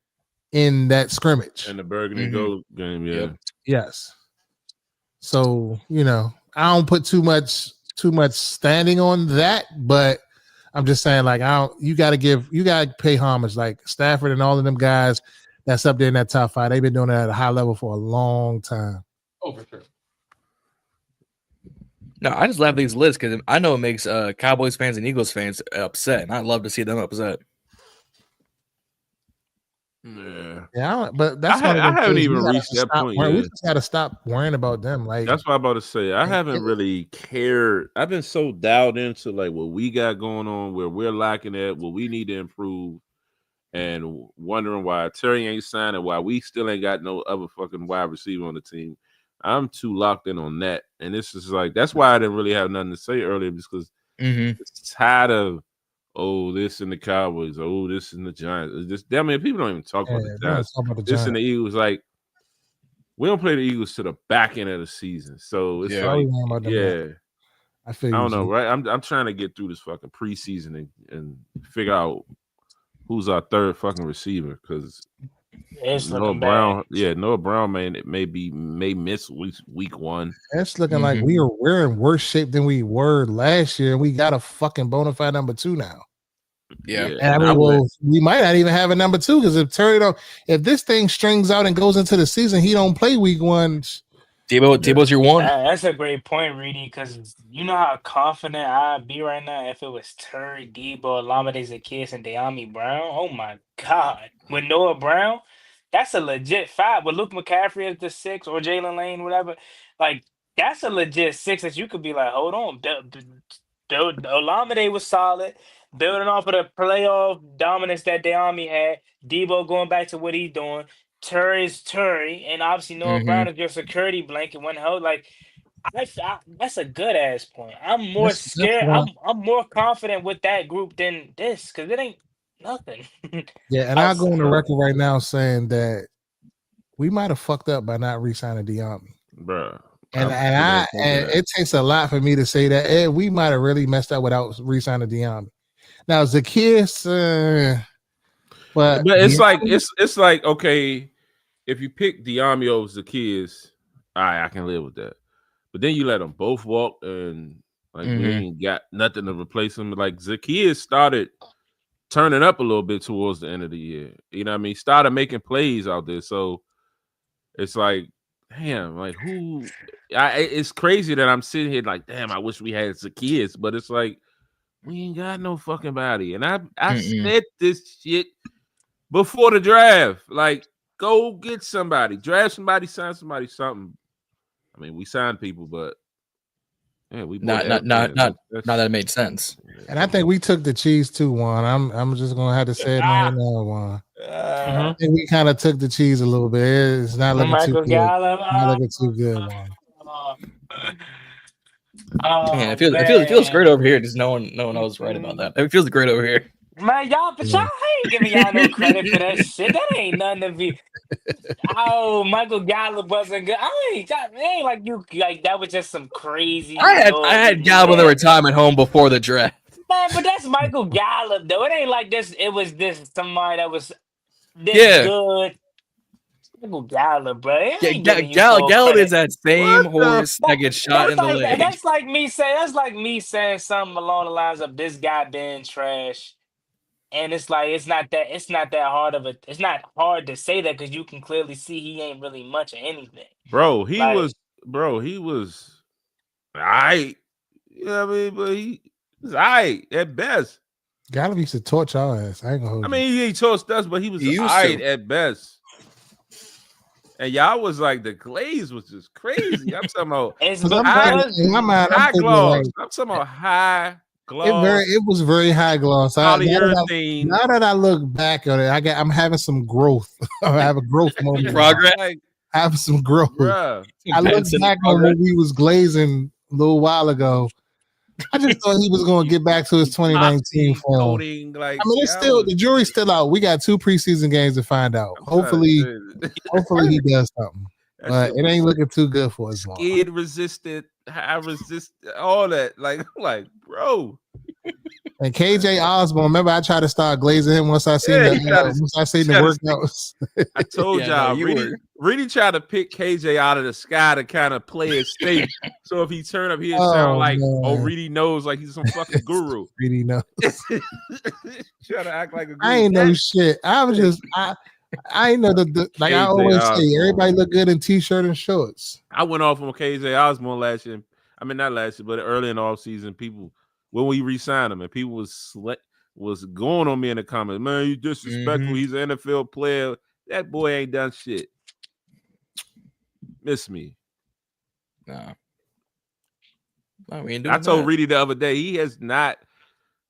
Speaker 3: in that scrimmage.
Speaker 4: And the Burgundy Gold game, yeah.
Speaker 3: Yes. So, I don't put too much standing on that, but I'm just saying, like, you gotta pay homage. Like Stafford and all of them guys that's up there in that top 5, they've been doing it at a high level for a long time.
Speaker 1: Oh, for sure. No, I just laugh these lists because I know it makes Cowboys fans and Eagles fans upset, and I'd love to see them upset.
Speaker 3: Yeah, but that's why
Speaker 4: I haven't even reached that point yet.
Speaker 3: We just got to stop worrying about them. Like
Speaker 4: that's what I'm about to say. I haven't really cared. I've been so dialed into like what we got going on, where we're lacking at, what we need to improve, and wondering why Terry ain't signed and why we still ain't got no other fucking wide receiver on the team. I'm too locked in on that, and this is like that's why I didn't really have nothing to say earlier, just because it's tired of this and the Cowboys, this and the Giants. It's just damn it, people don't even talk about the Giants. This and the Eagles, like we don't play the Eagles to the back end of the season, so it's I don't know, right? I'm trying to get through this fucking preseason and figure out who's our third fucking receiver because. Noah Brown may miss week 1.
Speaker 3: It's looking like we're in worse shape than we were last year, and we got a fucking bona fide number 2 now.
Speaker 1: Yeah,
Speaker 3: and we might not even have a number 2 because if this thing strings out and goes into the season, he don't play week 1.
Speaker 1: Tebow's your 1.
Speaker 2: That's a great point, Reedie, because you know how confident I'd be right now if it was Terry, Debo, Olamide Zaccheaus, and De'Ami Brown. Oh my God. With Noah Brown, that's a legit 5. With Luke McCaffrey as the 6 or Jalen Lane, whatever, like that's a legit 6 that you could be like, hold on. Olamide was solid, building off of the playoff dominance that De'Ami had. Debo going back to what he's doing. Terry's Terry, and obviously Noah Brown is your security blanket when held. Like that's a good ass point. I'm more
Speaker 3: That's
Speaker 2: scared.
Speaker 3: why.
Speaker 2: I'm more confident with that group than this because it ain't nothing.
Speaker 3: Yeah, and I'll go on the
Speaker 2: Outside.
Speaker 3: record right now saying that we might have fucked up by not re-signing De'Ami.
Speaker 4: Bro.
Speaker 3: And it takes a lot for me to say that. Hey, we might have really messed up without re-signing De'Ami. Now Zacchaeus, but
Speaker 4: it's like it's like, okay, if you pick De'Ami over Zacchaeus, all right, I can live with that. But then you let them both walk, and like we ain't got nothing to replace them. Like Zacchaeus started turning up a little bit towards the end of the year. You know what I mean? Started making plays out there. So it's like, damn, like who? It's crazy that I'm sitting here like, damn, I wish we had Zacchaeus, but it's like we ain't got no fucking body. And I said this shit before the draft. Like, go get somebody, draft somebody, sign somebody, something. I mean, we signed people, but yeah, we
Speaker 1: not that it made sense.
Speaker 3: And I think we took the cheese too, Juan. I'm just gonna have to say it on here now, Juan. I think we kind of took the cheese a little bit. It's not looking too good. Not looking too good, Juan.
Speaker 1: Man, it feels great over here. Just no one else right about that. It feels great over here.
Speaker 2: Man, y'all ain't giving y'all no credit for that shit. That ain't nothing to be. Oh, Michael Gallup wasn't good. It ain't like you like that was just some crazy.
Speaker 1: I had Gallup in the retirement home before the draft.
Speaker 2: Man, but that's Michael Gallup though. It ain't like this. It was this somebody that was this good. Michael Gallup, bro.
Speaker 1: Gallup is that same horse that gets shot in the leg.
Speaker 2: That's like me saying something along the lines of this guy being trash. And it's like it's not that hard of it's not hard to say that because you can clearly see he ain't really much of anything.
Speaker 4: Bro, he was all right. You know what I mean? But he was all right at best.
Speaker 3: Gallup used to torch our ass. I ain't gonna hold you.
Speaker 4: I mean, he torched us, but he was all right at best. And y'all was like, the glaze was just crazy. I'm talking about high gloss. I'm talking about high gloss.
Speaker 3: It was very high gloss. Now that I look back on it, I'm having some growth. I have a growth moment.
Speaker 1: Progress.
Speaker 3: I have some growth.
Speaker 4: Bruh.
Speaker 3: I look back on when we was glazing a little while ago. I just thought he was going to get back to his 2019 form. It's still the jury's still out. We got 2 preseason games to find out. Hopefully he does something. But it ain't looking too good for us.
Speaker 4: Skid resisted, high resist, all that. Like, bro.
Speaker 3: And KJ Osborne, remember I tried to start glazing him once I seen the workouts.
Speaker 4: I told y'all, Reedie tried to pick KJ out of the sky to kind of play it safe. So if he turn up here, sound like, Reedie knows, like he's some fucking guru.
Speaker 3: Reedie knows.
Speaker 4: Try to act like a guru.
Speaker 3: I ain't know shit. I was just I ain't know like I always say, everybody look good in t-shirt and shorts.
Speaker 4: I went off on KJ Osborne last year. I mean, not last year, but early in the offseason, people. When we re-signed him, and people was going on me in the comments, man, you disrespectful. He's an NFL player. That boy ain't done shit. Miss me.
Speaker 1: Nah.
Speaker 4: I told Reedie the other day, he has not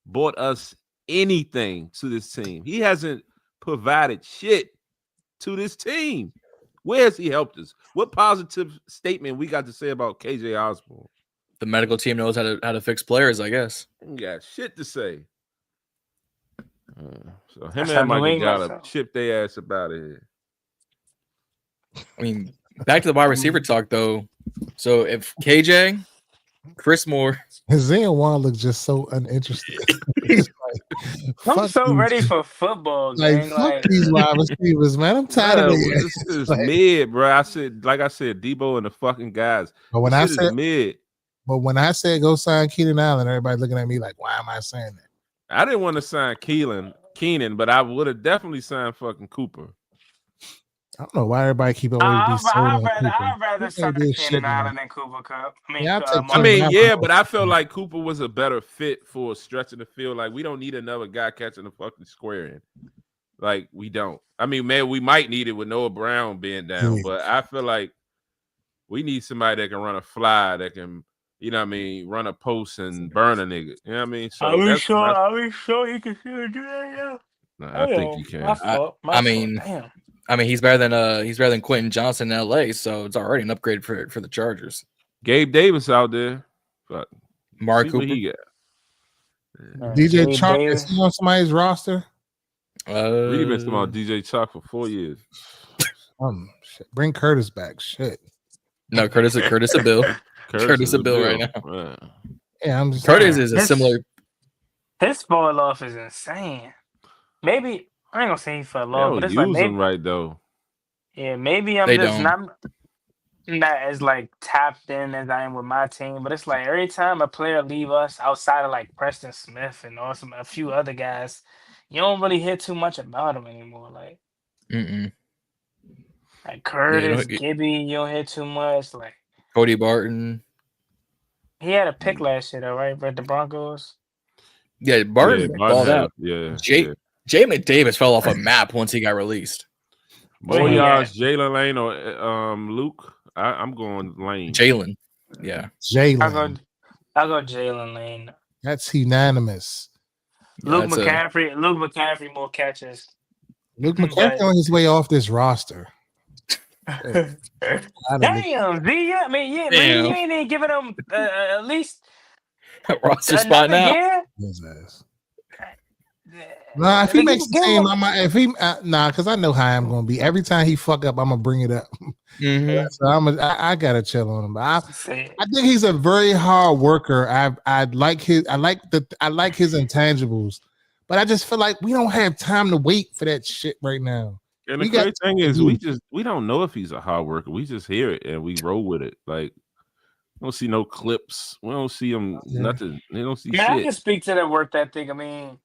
Speaker 4: bought us anything to this team. He hasn't provided shit to this team. Where has he helped us? What positive statement we got to say about KJ Osborne?
Speaker 1: The medical team knows how to fix players, I guess.
Speaker 4: You got shit to say. So him and Michael Gallup ship their ass up out of here.
Speaker 1: I mean, back to the wide receiver talk though. So if KJ, Chris Moore,
Speaker 3: Isaiah Juan looks just so uninterested.
Speaker 2: I'm so ready for football.
Speaker 3: Fuck these wide receivers, man. I'm tired of it.
Speaker 4: This is mid, bro. I said, Debo and the fucking guys.
Speaker 3: But when I said
Speaker 4: mid.
Speaker 3: But when I said go sign Keenan Allen, everybody looking at me like, why am I saying that?
Speaker 4: I didn't want to sign Keenan, but I would have definitely signed fucking Cooper.
Speaker 3: I don't know why everybody keep always be
Speaker 2: I'd rather sign Keenan Allen than Cooper Kupp.
Speaker 4: But I feel like Cooper was a better fit for a stretch of the field. Like, we don't need another guy catching the fucking square in. Like, we don't. I mean, man, we might need it with Noah Brown being down, but I feel like we need somebody that can run a fly, that can you know what I mean, run a post and burn a nigga. You know what I mean? So
Speaker 2: Are we
Speaker 4: that's
Speaker 2: sure? Are we sure he can still do that?
Speaker 4: nah,
Speaker 2: Yeah.
Speaker 4: I think he can.
Speaker 2: My fault.
Speaker 1: I mean,
Speaker 2: Damn.
Speaker 1: he's better than Quentin Johnson in LA, so it's already an upgrade for the Chargers.
Speaker 4: Gabe Davis out there. Fuck.
Speaker 1: Mark
Speaker 4: See what
Speaker 1: Cooper.
Speaker 4: he got.
Speaker 3: DJ Chalk, is he on somebody's roster?
Speaker 4: Reedie been talking about DJ Chalk for 4 years.
Speaker 3: Shit. Bring Curtis back. Shit.
Speaker 1: No, Curtis a Bill. Curtis a Bill right now.
Speaker 4: Right.
Speaker 3: Yeah, I'm just
Speaker 1: Curtis
Speaker 3: saying.
Speaker 1: is a similar.
Speaker 2: His fall off is insane. Maybe I ain't gonna say he fell
Speaker 4: They
Speaker 2: off,
Speaker 4: don't
Speaker 2: but it's
Speaker 4: use
Speaker 2: like maybe,
Speaker 4: him right though.
Speaker 2: yeah, maybe I'm
Speaker 1: They
Speaker 2: just
Speaker 1: don't.
Speaker 2: not as like tapped in as I am with my team. But it's like every time a player leave us outside of like Preston Smith and also a few other guys, you don't really hear too much about them anymore. Like Curtis, Gibby, you don't hear too much. Like
Speaker 1: Cody Barton.
Speaker 2: he had a pick last year though, right? With the Broncos.
Speaker 1: Yeah, Barton balled out.
Speaker 4: Yeah.
Speaker 1: Jamin Davis fell off a map once he got released.
Speaker 4: More yards, Jalen Lane or Luke. I'm going Lane.
Speaker 1: Jalen. Yeah.
Speaker 3: Jalen.
Speaker 2: I'll go Jalen Lane.
Speaker 3: That's unanimous.
Speaker 2: Luke McCaffrey more catches.
Speaker 3: Luke McCaffrey on his way off this roster.
Speaker 2: Damn, Z. I mean, you ain't even giving him at least
Speaker 1: a roster spot now.
Speaker 2: Yeah.
Speaker 3: Nah, if he makes the team, because I know how I'm gonna be. Every time he fuck up, I'm gonna bring it up. So I gotta chill on him. But I think he's a very hard worker. I like his intangibles, but I just feel like we don't have time to wait for that shit right now.
Speaker 4: And the crazy thing is, we don't know if he's a hard worker. We just hear it and we roll with it. Like we don't see no clips. We don't see him nothing. They don't see shit.
Speaker 2: I can speak to that work ethic. I mean,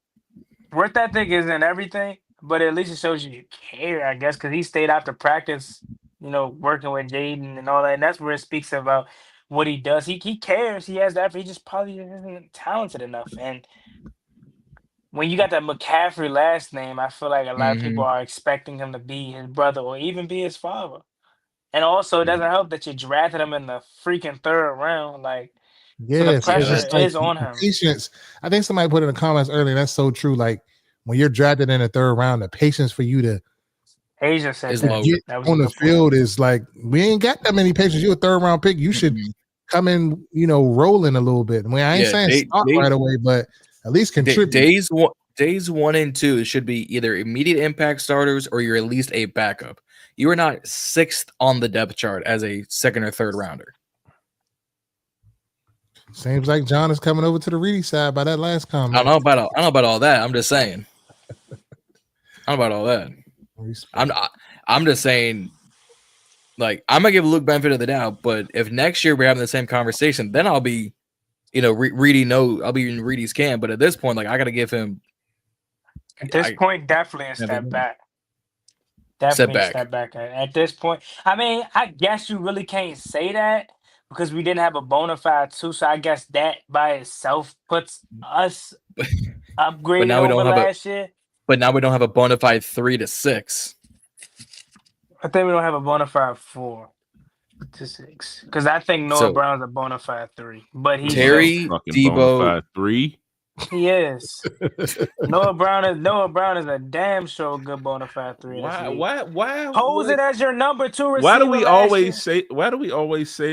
Speaker 2: work ethic isn't everything, but at least it shows you care, I guess, because he stayed after practice, working with Jayden and all that. And that's where it speaks about what he does. He cares. He has that. He just probably isn't talented enough. And when you got that McCaffrey last name, I feel like a lot of people are expecting him to be his brother or even be his father. And also, it doesn't help that you drafted him in the freaking third round. Like, so the pressure is on him.
Speaker 3: Patience. I think somebody put in the comments earlier. That's so true. Like when you're drafted in the third round, the patience for you to
Speaker 2: Asia said
Speaker 3: get on the field is like we ain't got that many patience. You're a third round pick. You should come in, rolling a little bit. I mean, I ain't saying start right away, but at least contribute.
Speaker 1: Days 1 and 2 should be either immediate impact starters or you're at least a backup. You are not 6th on the depth chart as a second or third rounder.
Speaker 3: Seems like John is coming over to the Reedie side by that last comment.
Speaker 1: I don't know about all that. I'm just saying. I don't know about all that. I'm just saying. Like I'm gonna give Luke benefit of the doubt, but if next year we're having the same conversation, then I'll be, Reedie. No, I'll be in Reedie's camp. But at this point, like I gotta give him.
Speaker 2: At this point, definitely a step back. Definitely a step back. At this point, I mean, I guess you really can't say that. Because we didn't have a bona fide 2, so I guess that by itself puts us upgraded over last year.
Speaker 1: But now we don't have a bona fide 3 to 6.
Speaker 2: I think we don't have a bona fide 4 to 6. Because I think Noah Brown's a bona fide 3. But he's
Speaker 1: Terry Debo
Speaker 4: 3.
Speaker 2: He is. Noah Brown is a damn sure good bona fide 3.
Speaker 4: Why
Speaker 2: pose it as your number 2 receiver?
Speaker 4: Why do we always say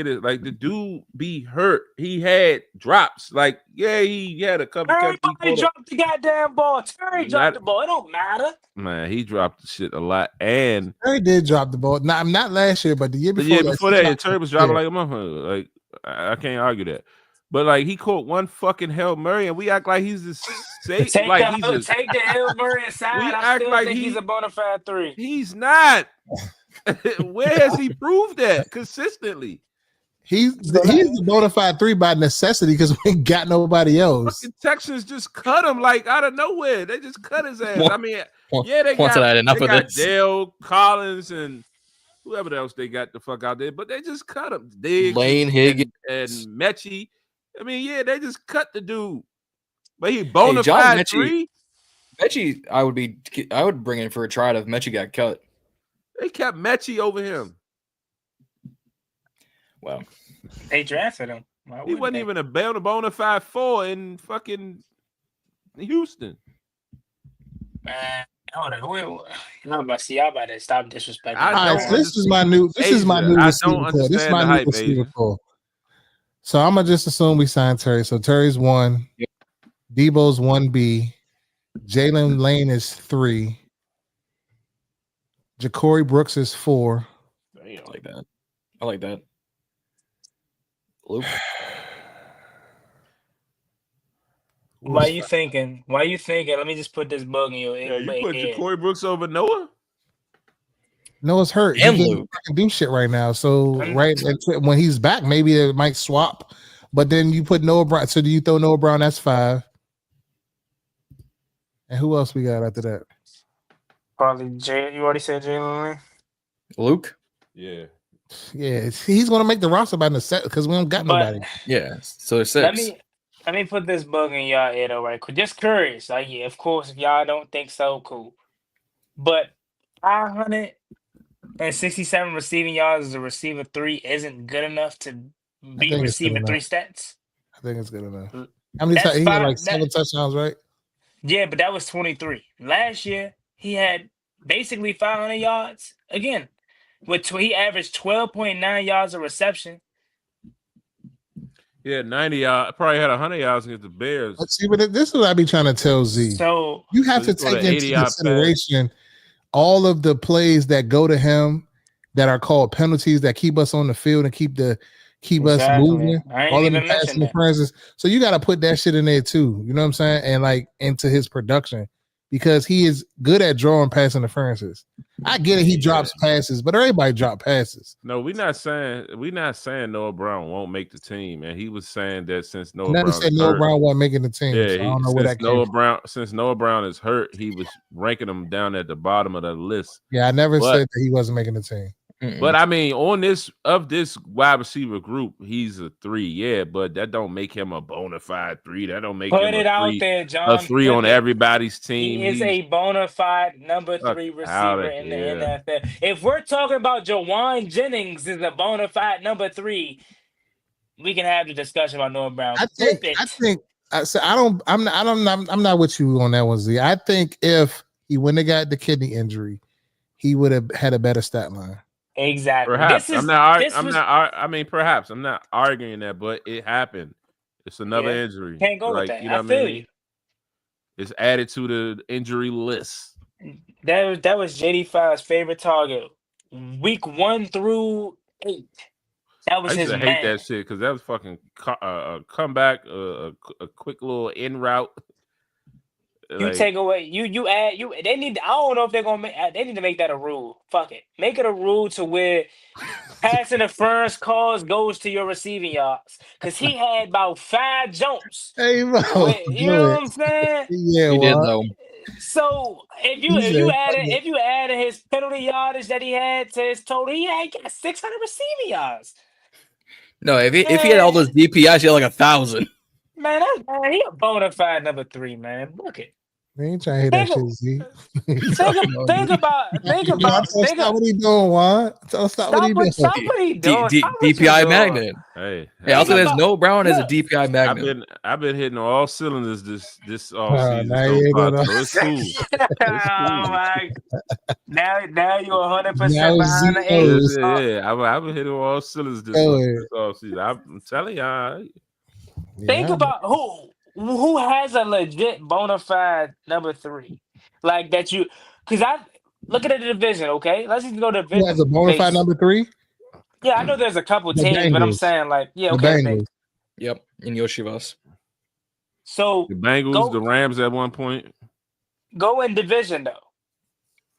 Speaker 4: that? Like the dude be hurt. He had drops. Like, he had a couple.
Speaker 2: Everybody dropped the goddamn ball. Terry dropped the ball. It don't matter.
Speaker 4: Man, he dropped the shit a lot. And
Speaker 3: Terry did drop the ball. Not last year, but the year before.
Speaker 4: Terry was dropping like a motherfucker. Like I can't argue that. But like he caught one fucking Hail Murray, and we act like he's the safe.
Speaker 2: Take the Hail Murray aside. I still think he's a bona fide 3.
Speaker 4: He's not. Where has he proved that consistently?
Speaker 3: He's the bona fide 3 by necessity because we ain't got nobody else.
Speaker 4: Fucking Texans just cut him like out of nowhere. They just cut his ass. They got Dale Collins and whoever else they got the fuck out there, but they just cut him.
Speaker 1: Lane Higgins
Speaker 4: and Mechie. I mean, they just cut the dude. But he bona fide 3.
Speaker 1: Mechie, I would bring in for a tryout if Mechie got cut.
Speaker 4: They kept Mechie over him.
Speaker 1: Well,
Speaker 2: they drafted him.
Speaker 4: He wasn't even a bona fide 4 in fucking Houston.
Speaker 2: Man, hold on. Y'all about to stop disrespecting.
Speaker 3: All right, so this is my new receiver core. This is my new receiver core. So I'm gonna just assume we signed Terry. So Terry's 1,
Speaker 1: yep.
Speaker 3: Debo's 1B, Jalen Lane is 3, Ja'Cory Brooks is 4.
Speaker 1: Damn. I like that. Luke.
Speaker 2: Why you thinking? Let me just put this bug in your
Speaker 4: head. Yeah, you put Ja'Cory Brooks over Noah?
Speaker 3: Noah's hurt.
Speaker 1: And
Speaker 3: he
Speaker 1: Luke
Speaker 3: can't do shit right now. So when he's back, maybe it might swap. But then you put Noah Brown. So do you throw Noah Brown? That's 5. And who else we got after that?
Speaker 2: Probably Jay. You already said Jalen Lane.
Speaker 1: Luke.
Speaker 4: Yeah.
Speaker 3: Yeah, he's gonna make the roster by the set because we don't got nobody.
Speaker 1: Yeah, so there's 6.
Speaker 2: Let me put this bug in y'all head, all right? Just curious. Like, yeah, of course, if y'all don't think so, cool. But 567 receiving yards as a receiver 3 isn't good enough to beat receiver 3 stats.
Speaker 3: I think it's good enough. How many times he had like 7 touchdowns, right?
Speaker 2: Yeah, but that was 23. Last year he had basically 500 yards again. He averaged 12.9 yards a reception.
Speaker 4: Yeah, 90 yards. Probably had 100 yards against the Bears.
Speaker 3: Let's see, but this is what I be trying to tell Z.
Speaker 2: So
Speaker 3: you have to take into consideration all of the plays that go to him that are called penalties that keep us on the field and keep us moving. All of the pass interferences. So you got to put that shit in there too. You know what I'm saying? And like into his production. Because he is good at drawing pass interferences. I get it, he drops passes, but everybody drop passes.
Speaker 4: No, we're not saying Noah Brown won't make the team, and he was saying that since Noah Brown
Speaker 3: wasn't making the team.
Speaker 4: Yeah,
Speaker 3: so I don't know where that came from.
Speaker 4: Since Noah Brown is hurt, he was ranking him down at the bottom of the list.
Speaker 3: Yeah, I never said that he wasn't making the team.
Speaker 4: But I mean, on this wide receiver group, he's a 3, yeah, but that don't make him a bona fide 3. That don't make him
Speaker 2: out there, John.
Speaker 4: A 3 on everybody's team.
Speaker 2: He is a bona fide number 3 receiver in the NFL. If we're talking about Jawan Jennings is a bona fide number 3, we can have the discussion about Noah Brown.
Speaker 3: I'm not with you on that one, Z. I think if he wouldn't have got the kidney injury, he would have had a better stat line.
Speaker 2: Exactly.
Speaker 4: Perhaps I'm not arguing that, but it happened. It's another injury.
Speaker 2: Can't go with that. You know I feel you.
Speaker 4: It's added to the injury list.
Speaker 2: That was JD5's favorite target. Week 1 through 8. That was his man. I hate
Speaker 4: that shit because that was fucking comeback, a quick little in route.
Speaker 2: You take away, they need. I don't know if they're gonna they need to make that a rule. Fuck it, make it a rule to where pass interference calls goes to your receiving yards. Cause he had about 5 jumps.
Speaker 3: Hey, bro,
Speaker 2: you know what I'm saying?
Speaker 3: Yeah,
Speaker 1: he did though.
Speaker 2: So if you added his penalty yardage that he had to his total, he got 600 receiving yards.
Speaker 1: No, if he had all those DPIs, he had like 1,000.
Speaker 2: Man, he a bona fide number 3, man. Look it.
Speaker 3: They ain't trying to hit that shit, Z.
Speaker 2: Think about.
Speaker 3: Stop what he doing, Juan. Stop what he doing.
Speaker 2: Stop what he doing.
Speaker 1: DPI magnet.
Speaker 4: Hey,
Speaker 1: also there's Noah Brown as a DPI magnet.
Speaker 4: I've been hitting all cylinders this off season.
Speaker 3: It's
Speaker 4: cool.
Speaker 2: Oh my! Now you're 100% behind the 8.
Speaker 4: Yeah, I've been hitting all cylinders this off season. I'm telling y'all.
Speaker 2: Think about who has a legit bona fide number 3, like that you. Because I look at the division. Okay, let's just go to division.
Speaker 3: Who has a bona fide number 3?
Speaker 2: Yeah, I know there's a couple teams, but I'm saying like, yeah, okay.
Speaker 1: Yep, in Yoshivas.
Speaker 2: So
Speaker 4: the Bengals, the Rams at one point.
Speaker 2: Go in division though.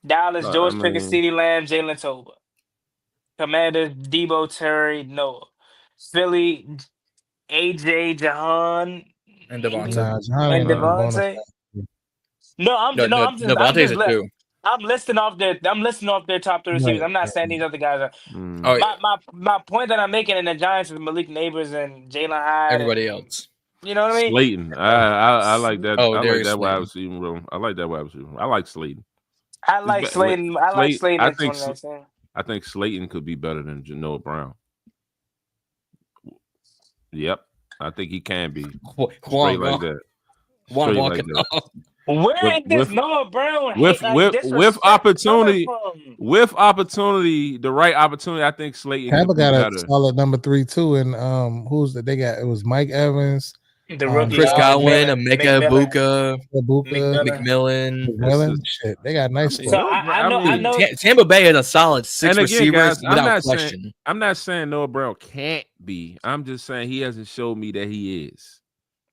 Speaker 2: Dallas, George Pickens, CeeDee Lamb, Jalen Toba. Commanders, Debo, Terry, Noah. Philly, AJ, Jahan,
Speaker 1: and Devontae.
Speaker 2: Devontae. I'm listing off their top 3 receivers. I'm not saying these other guys are. My point that I'm making in the Giants is Malik Neighbors and Jalen Hyde.
Speaker 1: Everybody else.
Speaker 2: You know what I mean?
Speaker 4: Slayton. I like that. I like that wide receiver room. I like that wide receiver. I like Slayton.
Speaker 2: I like Slayton.
Speaker 4: I think Slayton could be better than Noah Brown. Yep, I think he can be
Speaker 1: Juan
Speaker 4: straight like that.
Speaker 1: Juan
Speaker 4: Straight
Speaker 1: walking
Speaker 4: like that.
Speaker 1: off.
Speaker 2: Where is this Noah Brown
Speaker 4: with opportunity,
Speaker 2: from?
Speaker 4: with opportunity, the right opportunity, I think Slayton
Speaker 3: Tampa
Speaker 4: could be
Speaker 3: got a
Speaker 4: better.
Speaker 3: solid number 3 too, and who's that? They got it was Mike Evans,
Speaker 2: The rookie,
Speaker 1: Chris Godwin, Emeka
Speaker 2: McMillan.
Speaker 1: Ibuka, McMillan.
Speaker 3: Shit, they got nice.
Speaker 2: So I know.
Speaker 1: Tampa Bay is a solid 6
Speaker 4: and again,
Speaker 1: receivers
Speaker 4: guys,
Speaker 1: without question.
Speaker 4: I'm not saying Noah Brown can't be. I'm just saying he hasn't showed me that he is.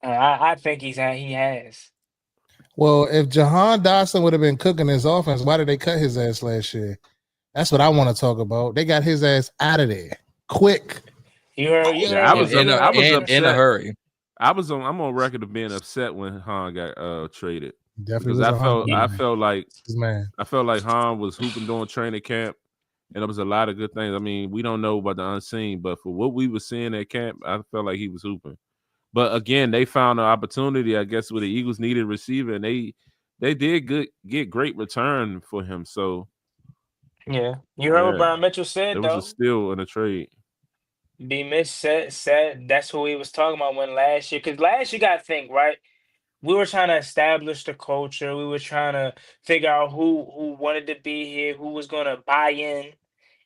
Speaker 2: I think he has.
Speaker 3: Well, if Jahan Dotson would have been cooking his offense, why did they cut his ass last year? That's what I want to talk about. They got his ass out of there quick.
Speaker 4: I was in a
Speaker 1: hurry.
Speaker 4: I'm on record of being upset when Han got traded.
Speaker 3: Definitely,
Speaker 4: because I felt like
Speaker 3: Han
Speaker 4: was hooping during training camp, and there was a lot of good things. I mean, we don't know about the unseen, but for what we were seeing at camp, I felt like he was hooping. But again, they found an opportunity, I guess, where the Eagles needed a receiver, and they did get great return for him. So
Speaker 2: yeah, you heard what Brian Mitchell said.
Speaker 4: It was a steal in a trade.
Speaker 2: B. Mitch said that's what we was talking about when last year. Because last year, you got to think, right? We were trying to establish the culture. We were trying to figure out who wanted to be here, who was going to buy in.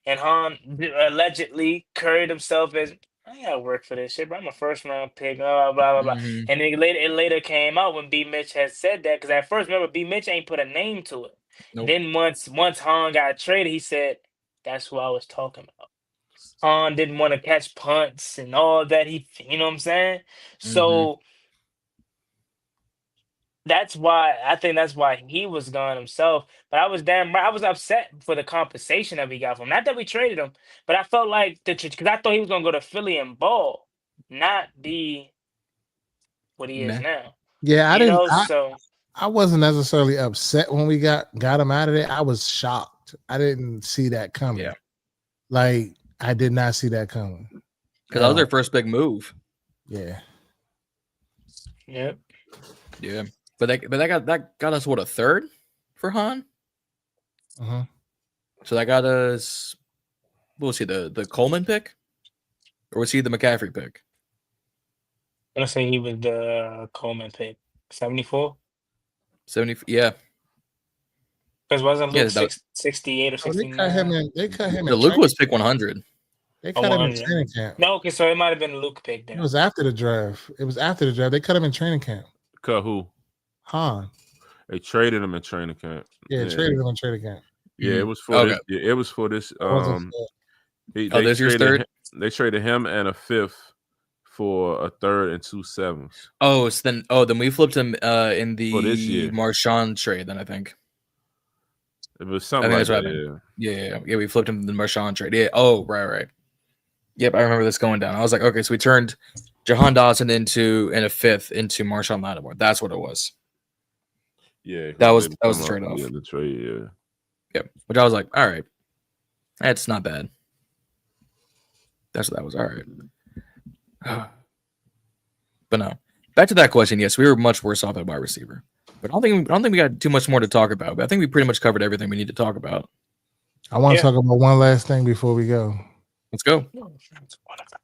Speaker 2: And Han allegedly carried himself as, I gotta work for this shit, bro. I'm a first round pick, blah, blah, blah, blah. And then it later came out when B. Mitch had said that. Because at first, remember, B. Mitch ain't put a name to it. Nope. Then once Han got traded, he said, that's who I was talking about. Han didn't want to catch punts and all that. You know what I'm saying? So that's why he was gone himself. But I was upset for the compensation that we got from him. Not that we traded him, but I felt like because I thought he was gonna go to Philly and ball, not be what he is now.
Speaker 3: Yeah, I wasn't necessarily upset when we got him out of there. I was shocked. I didn't see that coming.
Speaker 1: Yeah.
Speaker 3: Like, I did not see that coming.
Speaker 1: Because that was their first big move.
Speaker 3: Yeah.
Speaker 2: Yep.
Speaker 1: Yeah. But that got us what, a third for Han?
Speaker 3: Uh-huh.
Speaker 1: So that got us, what was he, the Coleman pick? Or was he the McCaffrey pick?
Speaker 2: I'm gonna say he was the Coleman pick. 74?
Speaker 1: 70, yeah.
Speaker 2: Because wasn't Luke 68 or 69?
Speaker 3: They cut him.
Speaker 1: The Luke was pick 100.
Speaker 3: They cut him in training camp.
Speaker 2: No, okay, so it might have been Luke pick then.
Speaker 3: It was after the draft. They cut him in training camp.
Speaker 4: Cut who?
Speaker 3: Han.
Speaker 4: They traded him in training camp.
Speaker 3: Yeah, traded him in training camp.
Speaker 4: Yeah, it was for this. It was for this.
Speaker 1: This year's third.
Speaker 4: They traded him and a fifth for a third and 2 7s.
Speaker 1: Oh, so then we flipped him in the
Speaker 4: this
Speaker 1: Marshawn trade. Then I think
Speaker 4: it was something like that.
Speaker 1: Yeah. We flipped him in the Marshawn trade. Yeah. Oh, right. Yep, I remember this going down. I was like, okay, so we turned Jahan Dotson in a fifth into Marshawn Lattimore. That's what it was.
Speaker 4: Yeah,
Speaker 1: that was the trade off.
Speaker 4: Yeah, the trade. Yeah.
Speaker 1: Yep. Which I was like, all right, that's not bad. That's what that was. All right. But no, back to that question. Yes, we were much worse off at wide receiver, but I don't think we got too much more to talk about. But I think we pretty much covered everything we need to talk about.
Speaker 3: I want to talk about one last thing before we go.
Speaker 1: Let's go.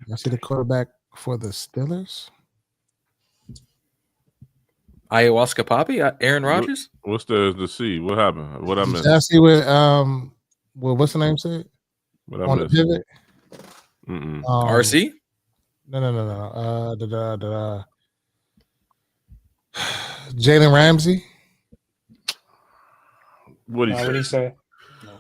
Speaker 3: I see the quarterback for the Steelers.
Speaker 1: Ayahuasca Poppy, Aaron Rodgers.
Speaker 4: What's the C? What happened? What I missed?
Speaker 3: I see what what's the name said?
Speaker 4: What I
Speaker 3: on
Speaker 4: missed?
Speaker 3: the pivot.
Speaker 1: RC?
Speaker 3: No. Jalen Ramsey.
Speaker 4: What did he say?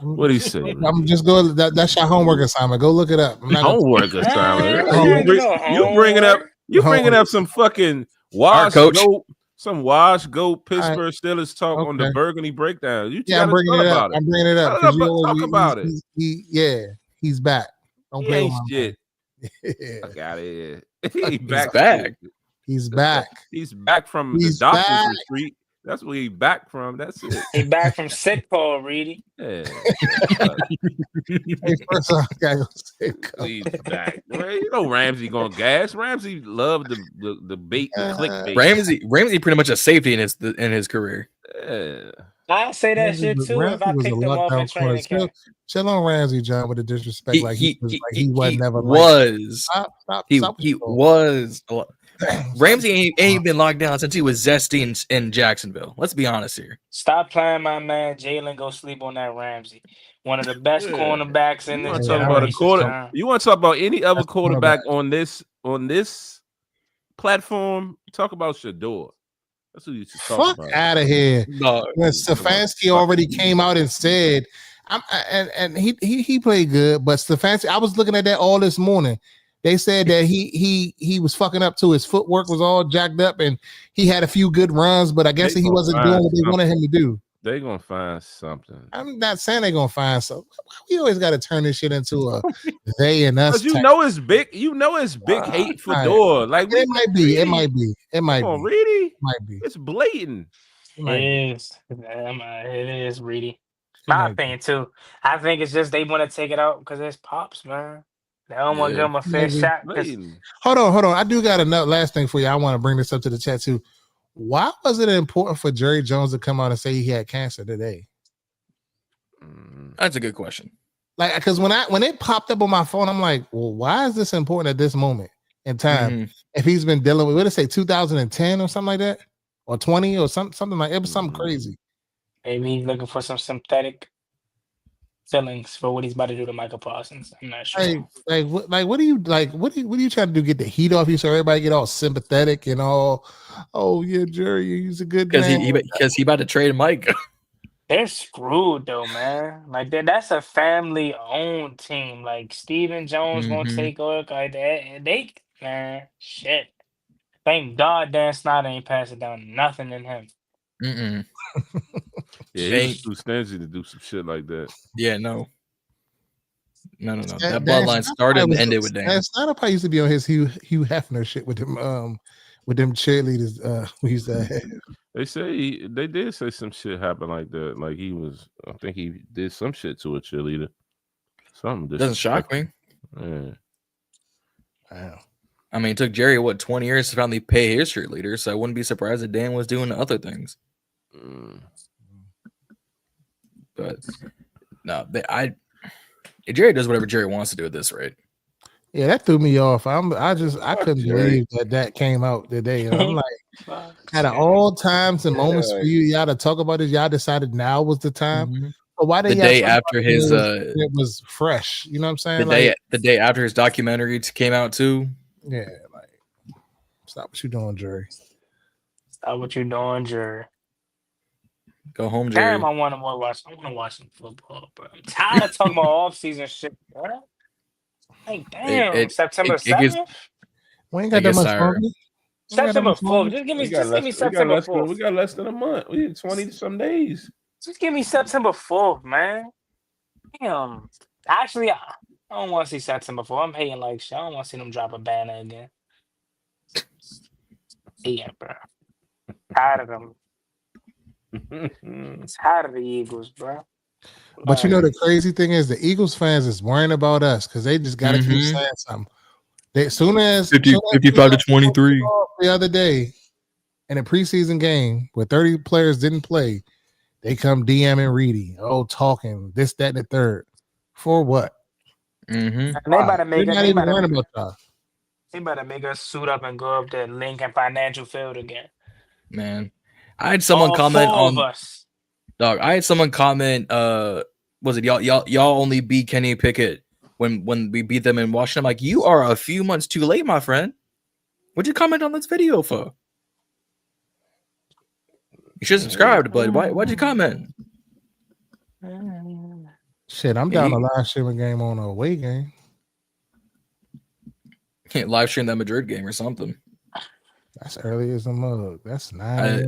Speaker 4: What he say?
Speaker 3: I'm just going. That's your homework assignment. Go look it up.
Speaker 4: Homework assignment. You bringing up? You bringing up some fucking wash goat? Some wash goat Pittsburgh Steelers talk on the Burgundy breakdown.
Speaker 3: I'm bringing it up. I'm bringing it up.
Speaker 4: Talk about it.
Speaker 3: He's back. Don't play with
Speaker 4: shit. Fuck out of here. He's
Speaker 1: back.
Speaker 3: He's back.
Speaker 4: He's back from the doctor's retreat. That's where he's back from. That's it.
Speaker 2: He's back from sick call, Reedie.
Speaker 4: Yeah.
Speaker 3: Hey, first off, I gotta go sick.
Speaker 4: He's back. Well, you know Ramsey gonna gas. Ramsey loved the bait, the clickbait.
Speaker 1: Ramsey pretty much a safety in his career.
Speaker 4: Yeah.
Speaker 2: I say that shit too if I
Speaker 3: Was a
Speaker 2: picked them off in
Speaker 3: lockdown corner.
Speaker 2: training camp.
Speaker 3: Chill on Ramsey, John, with the disrespect. He wasn't never.
Speaker 1: He was. Ramsey ain't been locked down since he was zesty in Jacksonville. Let's be honest here.
Speaker 2: Stop playing my man Jayden. Go sleep on that Ramsey. One of the best cornerbacks in this generation.
Speaker 4: You want to talk about any other quarterback on this platform? Talk about Shador. That's who you should talk about.
Speaker 3: Fuck out of here.
Speaker 1: No,
Speaker 3: when Stefanski already came out and said, and he played good, but Stefanski, I was looking at that all this morning. They said that he was fucking up too. His footwork was all jacked up, and he had a few good runs, but I guess he wasn't doing what they wanted him to do.
Speaker 4: They're gonna find something.
Speaker 3: I'm not saying they're gonna find something. We always got to turn this shit into a they and us.
Speaker 4: Because it's big. It's big hate for Fedora. Like
Speaker 3: it might be. It might be.
Speaker 4: Come on, Reedie.
Speaker 3: Might be.
Speaker 4: It's blatant.
Speaker 2: It is. It is, Reedie. My opinion too. I think it's just they want to take it out because it's Pops, man. They don't want to give him a fair shot.
Speaker 3: Hold on. I do got another last thing for you. I want to bring this up to the chat too. Why was it important for Jerry Jones to come out and say he had cancer today?
Speaker 1: That's a good question.
Speaker 3: Like, because when it popped up on my phone, I'm like, well, why is this important at this moment in time? Mm-hmm. If he's been dealing with, what did it say, 2010 or something like that, or 20 or something like it was something crazy.
Speaker 2: Maybe he's looking for some synthetic fillings for what he's about to do to Michael Parsons. I'm not sure.
Speaker 3: What are you trying to do? Get the heat off you so everybody get all sympathetic and all? Oh yeah, Jerry, he's a good man.
Speaker 1: Because he about to trade Mike.
Speaker 2: They're screwed though, man. Like that's a family-owned team. Like Stephen Jones gonna take over like that. They man, shit. Thank God Dan Snyder ain't passing down nothing in him.
Speaker 4: Yeah, he's too stingy to do some shit like that.
Speaker 1: Yeah, no. That bloodline started and ended with Dan.
Speaker 3: Snyder probably used to be on his Hugh Hefner shit with them cheerleaders. We used to have.
Speaker 4: They did say some shit happened like that. Like I think he did some shit to a cheerleader. Something
Speaker 1: doesn't shock me.
Speaker 4: Yeah.
Speaker 3: Wow.
Speaker 1: I mean, it took Jerry 20 years to finally pay his cheerleader, so I wouldn't be surprised if Dan was doing other things. But no, Jerry does whatever Jerry wants to do at this rate.
Speaker 3: Yeah, that threw me off. I couldn't believe that came out today. And I'm like, out of all times and moments for y'all to talk about this, y'all decided now was the time. Mm-hmm. But why did
Speaker 1: the day after his
Speaker 3: it was fresh? You know what I'm saying?
Speaker 1: The day after his documentary came out too.
Speaker 3: Yeah, like stop what you doing, Jerry.
Speaker 2: Stop what you doing, Jerry.
Speaker 1: Go home, Jerry.
Speaker 2: Damn, I want to watch some football, bro. I'm tired of talking about off-season shit, bro. Like, damn, September 7th?
Speaker 3: We ain't got that much longer.
Speaker 2: September 4th. Just give me September 4th.
Speaker 4: We got less than a month. We had 20-some days.
Speaker 2: Just give me September 4th, man. Damn. Actually, I don't want to see September 4th. I'm hating like shit. I don't want to see them drop a banner again. Yeah, bro. Tired of them. Tired of the Eagles, bro.
Speaker 3: But you know the crazy thing is the Eagles fans is worrying about us because they just got to keep saying something. As soon as
Speaker 1: 55-23
Speaker 3: the other day in a preseason game where 30 players didn't play, they come DMing Reedie, talking this, that, and the third. For what?
Speaker 2: They better make
Speaker 3: They
Speaker 2: better make us suit up and go up to Lincoln Financial Field again.
Speaker 1: Man, I had someone comment on us. Dog, I had someone comment. Was it y'all only beat Kenny Pickett when we beat them in Washington? I'm like, you are a few months too late, my friend. What'd you comment on this video for? You should subscribe, but why'd you comment?
Speaker 3: Shit, I'm down to live stream a game on a away game.
Speaker 1: Can't live stream that Madrid game or something.
Speaker 3: That's early as a mug. That's nice.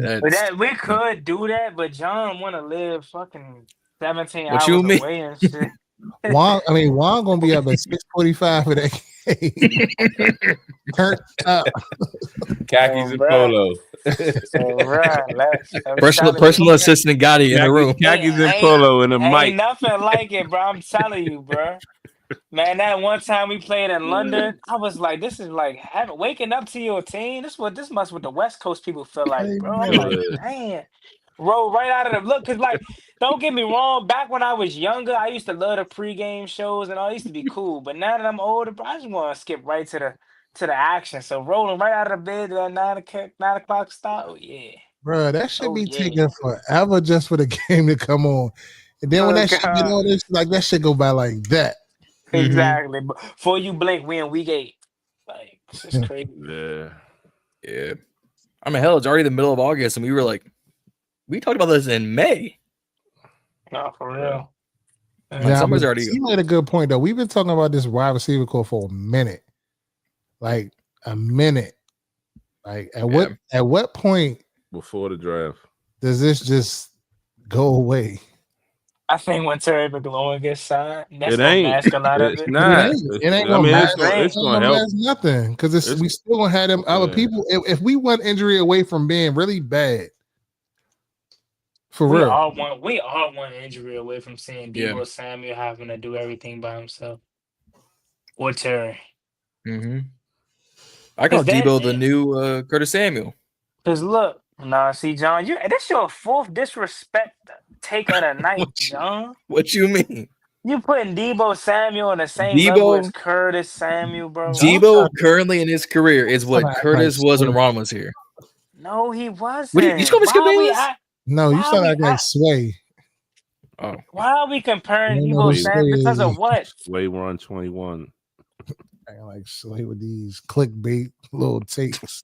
Speaker 2: We could do that, but John want to live fucking 17
Speaker 1: what
Speaker 2: hours
Speaker 1: you mean?
Speaker 2: away and shit.
Speaker 3: Juan gonna be up at 6:45 for that game. Turned up.
Speaker 4: Khakis and polo.
Speaker 1: Personal assistant Gotti in the room.
Speaker 4: Khakis and polo and a mic.
Speaker 2: Ain't nothing like it, bro. I'm telling you, bro. Man, that one time we played in London, I was like, this is like waking up to your team. This must what the West Coast people feel like, bro. I'm like, man, roll right out of the look. Cause like, don't get me wrong. Back when I was younger, I used to love the pregame shows and all. It used to be cool. But now that I'm older, bro, I just want to skip right to the action. So rolling right out of the bed to that 9 o'clock start. Oh yeah.
Speaker 3: Bro, that should
Speaker 2: Oh
Speaker 3: be
Speaker 2: yeah.
Speaker 3: taking forever just for the game to come on. And then when
Speaker 2: Oh
Speaker 3: that shit get
Speaker 2: God.
Speaker 3: on, it's like that shit go by like that.
Speaker 2: Exactly. But before you blink, we in week 8. Like, it's just crazy.
Speaker 1: Yeah. I mean, hell, it's already the middle of August, and we were like, we talked about this in May.
Speaker 2: No, for real.
Speaker 1: Like, summer's already.
Speaker 3: You made a good point though. We've been talking about this wide receiver core for a minute. Like a minute. Like at what point
Speaker 4: before the draft
Speaker 3: does this just go away?
Speaker 2: I think when Terry McLaurin gets signed, that's
Speaker 4: it
Speaker 2: gonna
Speaker 4: ain't.
Speaker 2: mask a lot of
Speaker 4: It's
Speaker 2: it.
Speaker 4: not.
Speaker 3: It ain't
Speaker 4: I
Speaker 3: gonna
Speaker 4: mean,
Speaker 3: mask.
Speaker 4: it's gonna help.
Speaker 3: Nothing because we still gonna have them other people. If we want injury away from being really bad, for
Speaker 2: we
Speaker 3: real,
Speaker 2: all want injury away from seeing Deebo Samuel having to do everything by himself or Terry.
Speaker 1: I call Deebo the new Curtis Samuel.
Speaker 2: Because look, see, John, that's your 4th disrespect take of the night, John.
Speaker 1: What you mean?
Speaker 2: You putting Deebo Samuel on the same level as Curtis Samuel, bro.
Speaker 1: Deebo currently in his career is what Curtis was when Ron was here.
Speaker 2: No, he wasn't.
Speaker 1: You just call me Skip Bayless?
Speaker 3: No, you sound like Sway.
Speaker 2: Oh. Why are we comparing Deebo Samuel? Because of what?
Speaker 4: Sway Ron 21.
Speaker 3: I like Sway with these clickbait little tapes.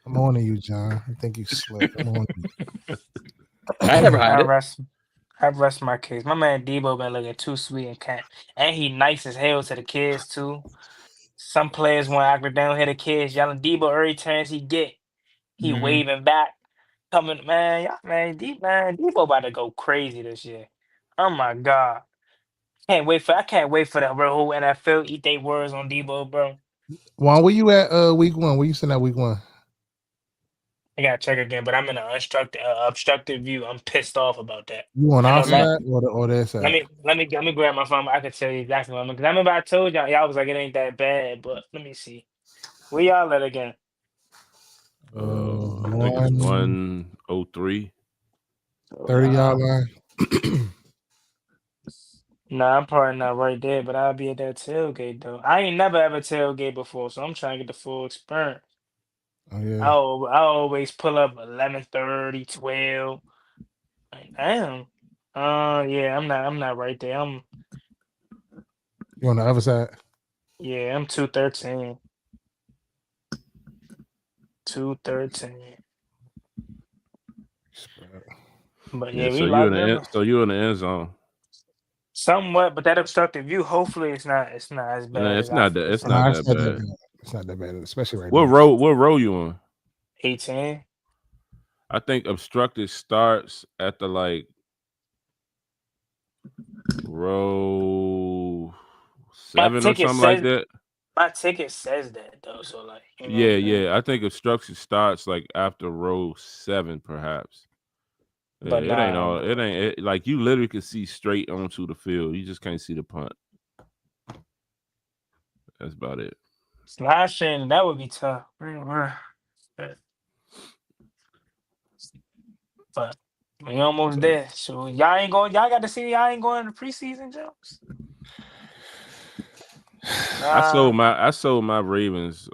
Speaker 3: I'm on to you, John. I think you slipped. I'm on to you.
Speaker 1: I never had it.
Speaker 2: I rest my case. My man Deebo been looking too sweet and camp, and he nice as hell to the kids too. Some players want to act down here, the kids yelling Deebo every chance he get. He waving back, coming, man, Deebo about to go crazy this year. Oh my God, I can't wait for the whole NFL eat their words on Deebo, bro.
Speaker 3: Juan, where you at week 1? Where you sitting at week 1?
Speaker 2: I gotta check again, but I'm in an obstructive view. I'm pissed off about that.
Speaker 3: You on our side or their side?
Speaker 2: Let me grab my phone. I can tell you exactly what I'm because I remember I told y'all was like it ain't that bad, but let me see. Where y'all at again?
Speaker 4: I think it's 103.
Speaker 3: 30-yard line.
Speaker 2: Nah, I'm probably not right there, but I'll be at that tailgate though. I ain't never ever tailgate before, so I'm trying to get the full experience.
Speaker 3: Oh, yeah.
Speaker 2: I always pull up 11:30, 12. Like, damn. Yeah, I'm not right there.
Speaker 3: You on the other side?
Speaker 2: Yeah, I'm 213. 213. But yeah, we locked in.
Speaker 4: So you in the end zone.
Speaker 2: Somewhat, but that obstructive view, hopefully it's not as bad.
Speaker 4: It's not that bad.
Speaker 3: It's not that bad, especially right
Speaker 4: now. What row you on?
Speaker 2: 18.
Speaker 4: I think obstructed starts at the like row 7 or something like that.
Speaker 2: My ticket says that though, so like
Speaker 4: yeah. I think obstruction starts like after row 7, perhaps. But it ain't like you literally can see straight onto the field. You just can't see the punt. That's about it.
Speaker 2: Slashing, that would be tough. But we almost there. So y'all got to see y'all ain't going to preseason, Jones.
Speaker 4: I sold my Ravens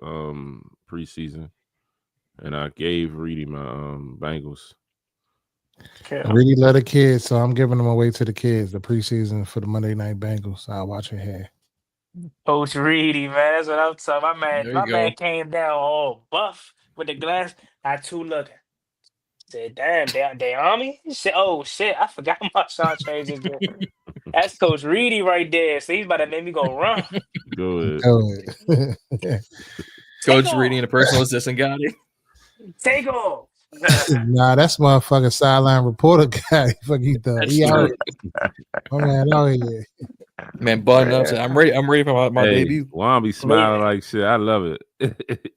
Speaker 4: preseason, and I gave Reedie my Bengals.
Speaker 3: Reedie love the kids, so I'm giving them away to the kids. The preseason for the Monday Night Bengals. I'll watch it here.
Speaker 2: Coach Reedie, man, that's what I'm talking. My man came down all buff with the glass. I too looking. Said, damn, they on me? He said, oh shit, I forgot my shot changes. That's Coach Reedie right there. So he's about to make me go run.
Speaker 4: Good.
Speaker 1: Coach Reedie and a personal assistant Gotti.
Speaker 2: Take off.
Speaker 3: Nah, that's motherfucking sideline reporter guy. Fuck you though. Oh man, out here.
Speaker 1: Man, button up. I'm ready for my debut.
Speaker 4: Juan be smiling like shit. I love it.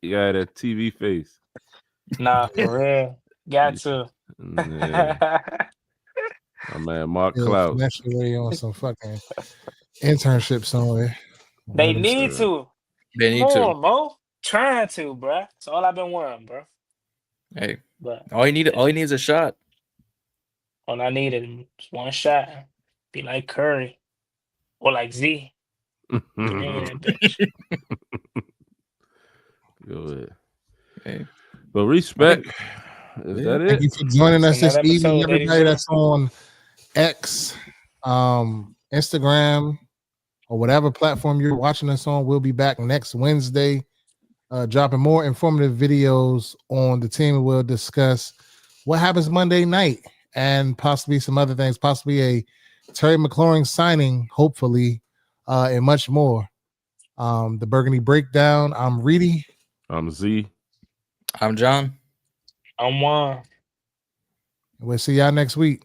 Speaker 4: You got that TV face.
Speaker 2: Nah, for real. Got to.
Speaker 4: Yeah. My man, Mark Cloud.
Speaker 3: Naturally on some fucking internship somewhere.
Speaker 2: They need to.
Speaker 1: They need to.
Speaker 2: Mo. Trying to, bro. That's all I've been wanting, bro.
Speaker 1: Hey,
Speaker 2: But
Speaker 1: all you need is a shot.
Speaker 2: all I needed was one shot. Be like Curry or like Z. Drain that bitch.
Speaker 4: Go ahead.
Speaker 1: Hey.
Speaker 4: But respect. Is
Speaker 1: Yeah.
Speaker 4: that
Speaker 3: Thank
Speaker 4: it?
Speaker 3: you for joining us
Speaker 2: It's
Speaker 3: this
Speaker 2: another
Speaker 3: evening,
Speaker 2: episode, ladies
Speaker 3: everybody
Speaker 2: and
Speaker 3: that's on X, Instagram, or whatever platform you're watching us on. We'll be back next Wednesday, dropping more informative videos on the team. We'll discuss what happens Monday night and possibly some other things, possibly a Terry McLaurin signing, hopefully, and much more. The Burgundy Breakdown. I'm Reedie.
Speaker 4: I'm Z.
Speaker 1: I'm John.
Speaker 2: I'm Juan.
Speaker 3: We'll see y'all next week.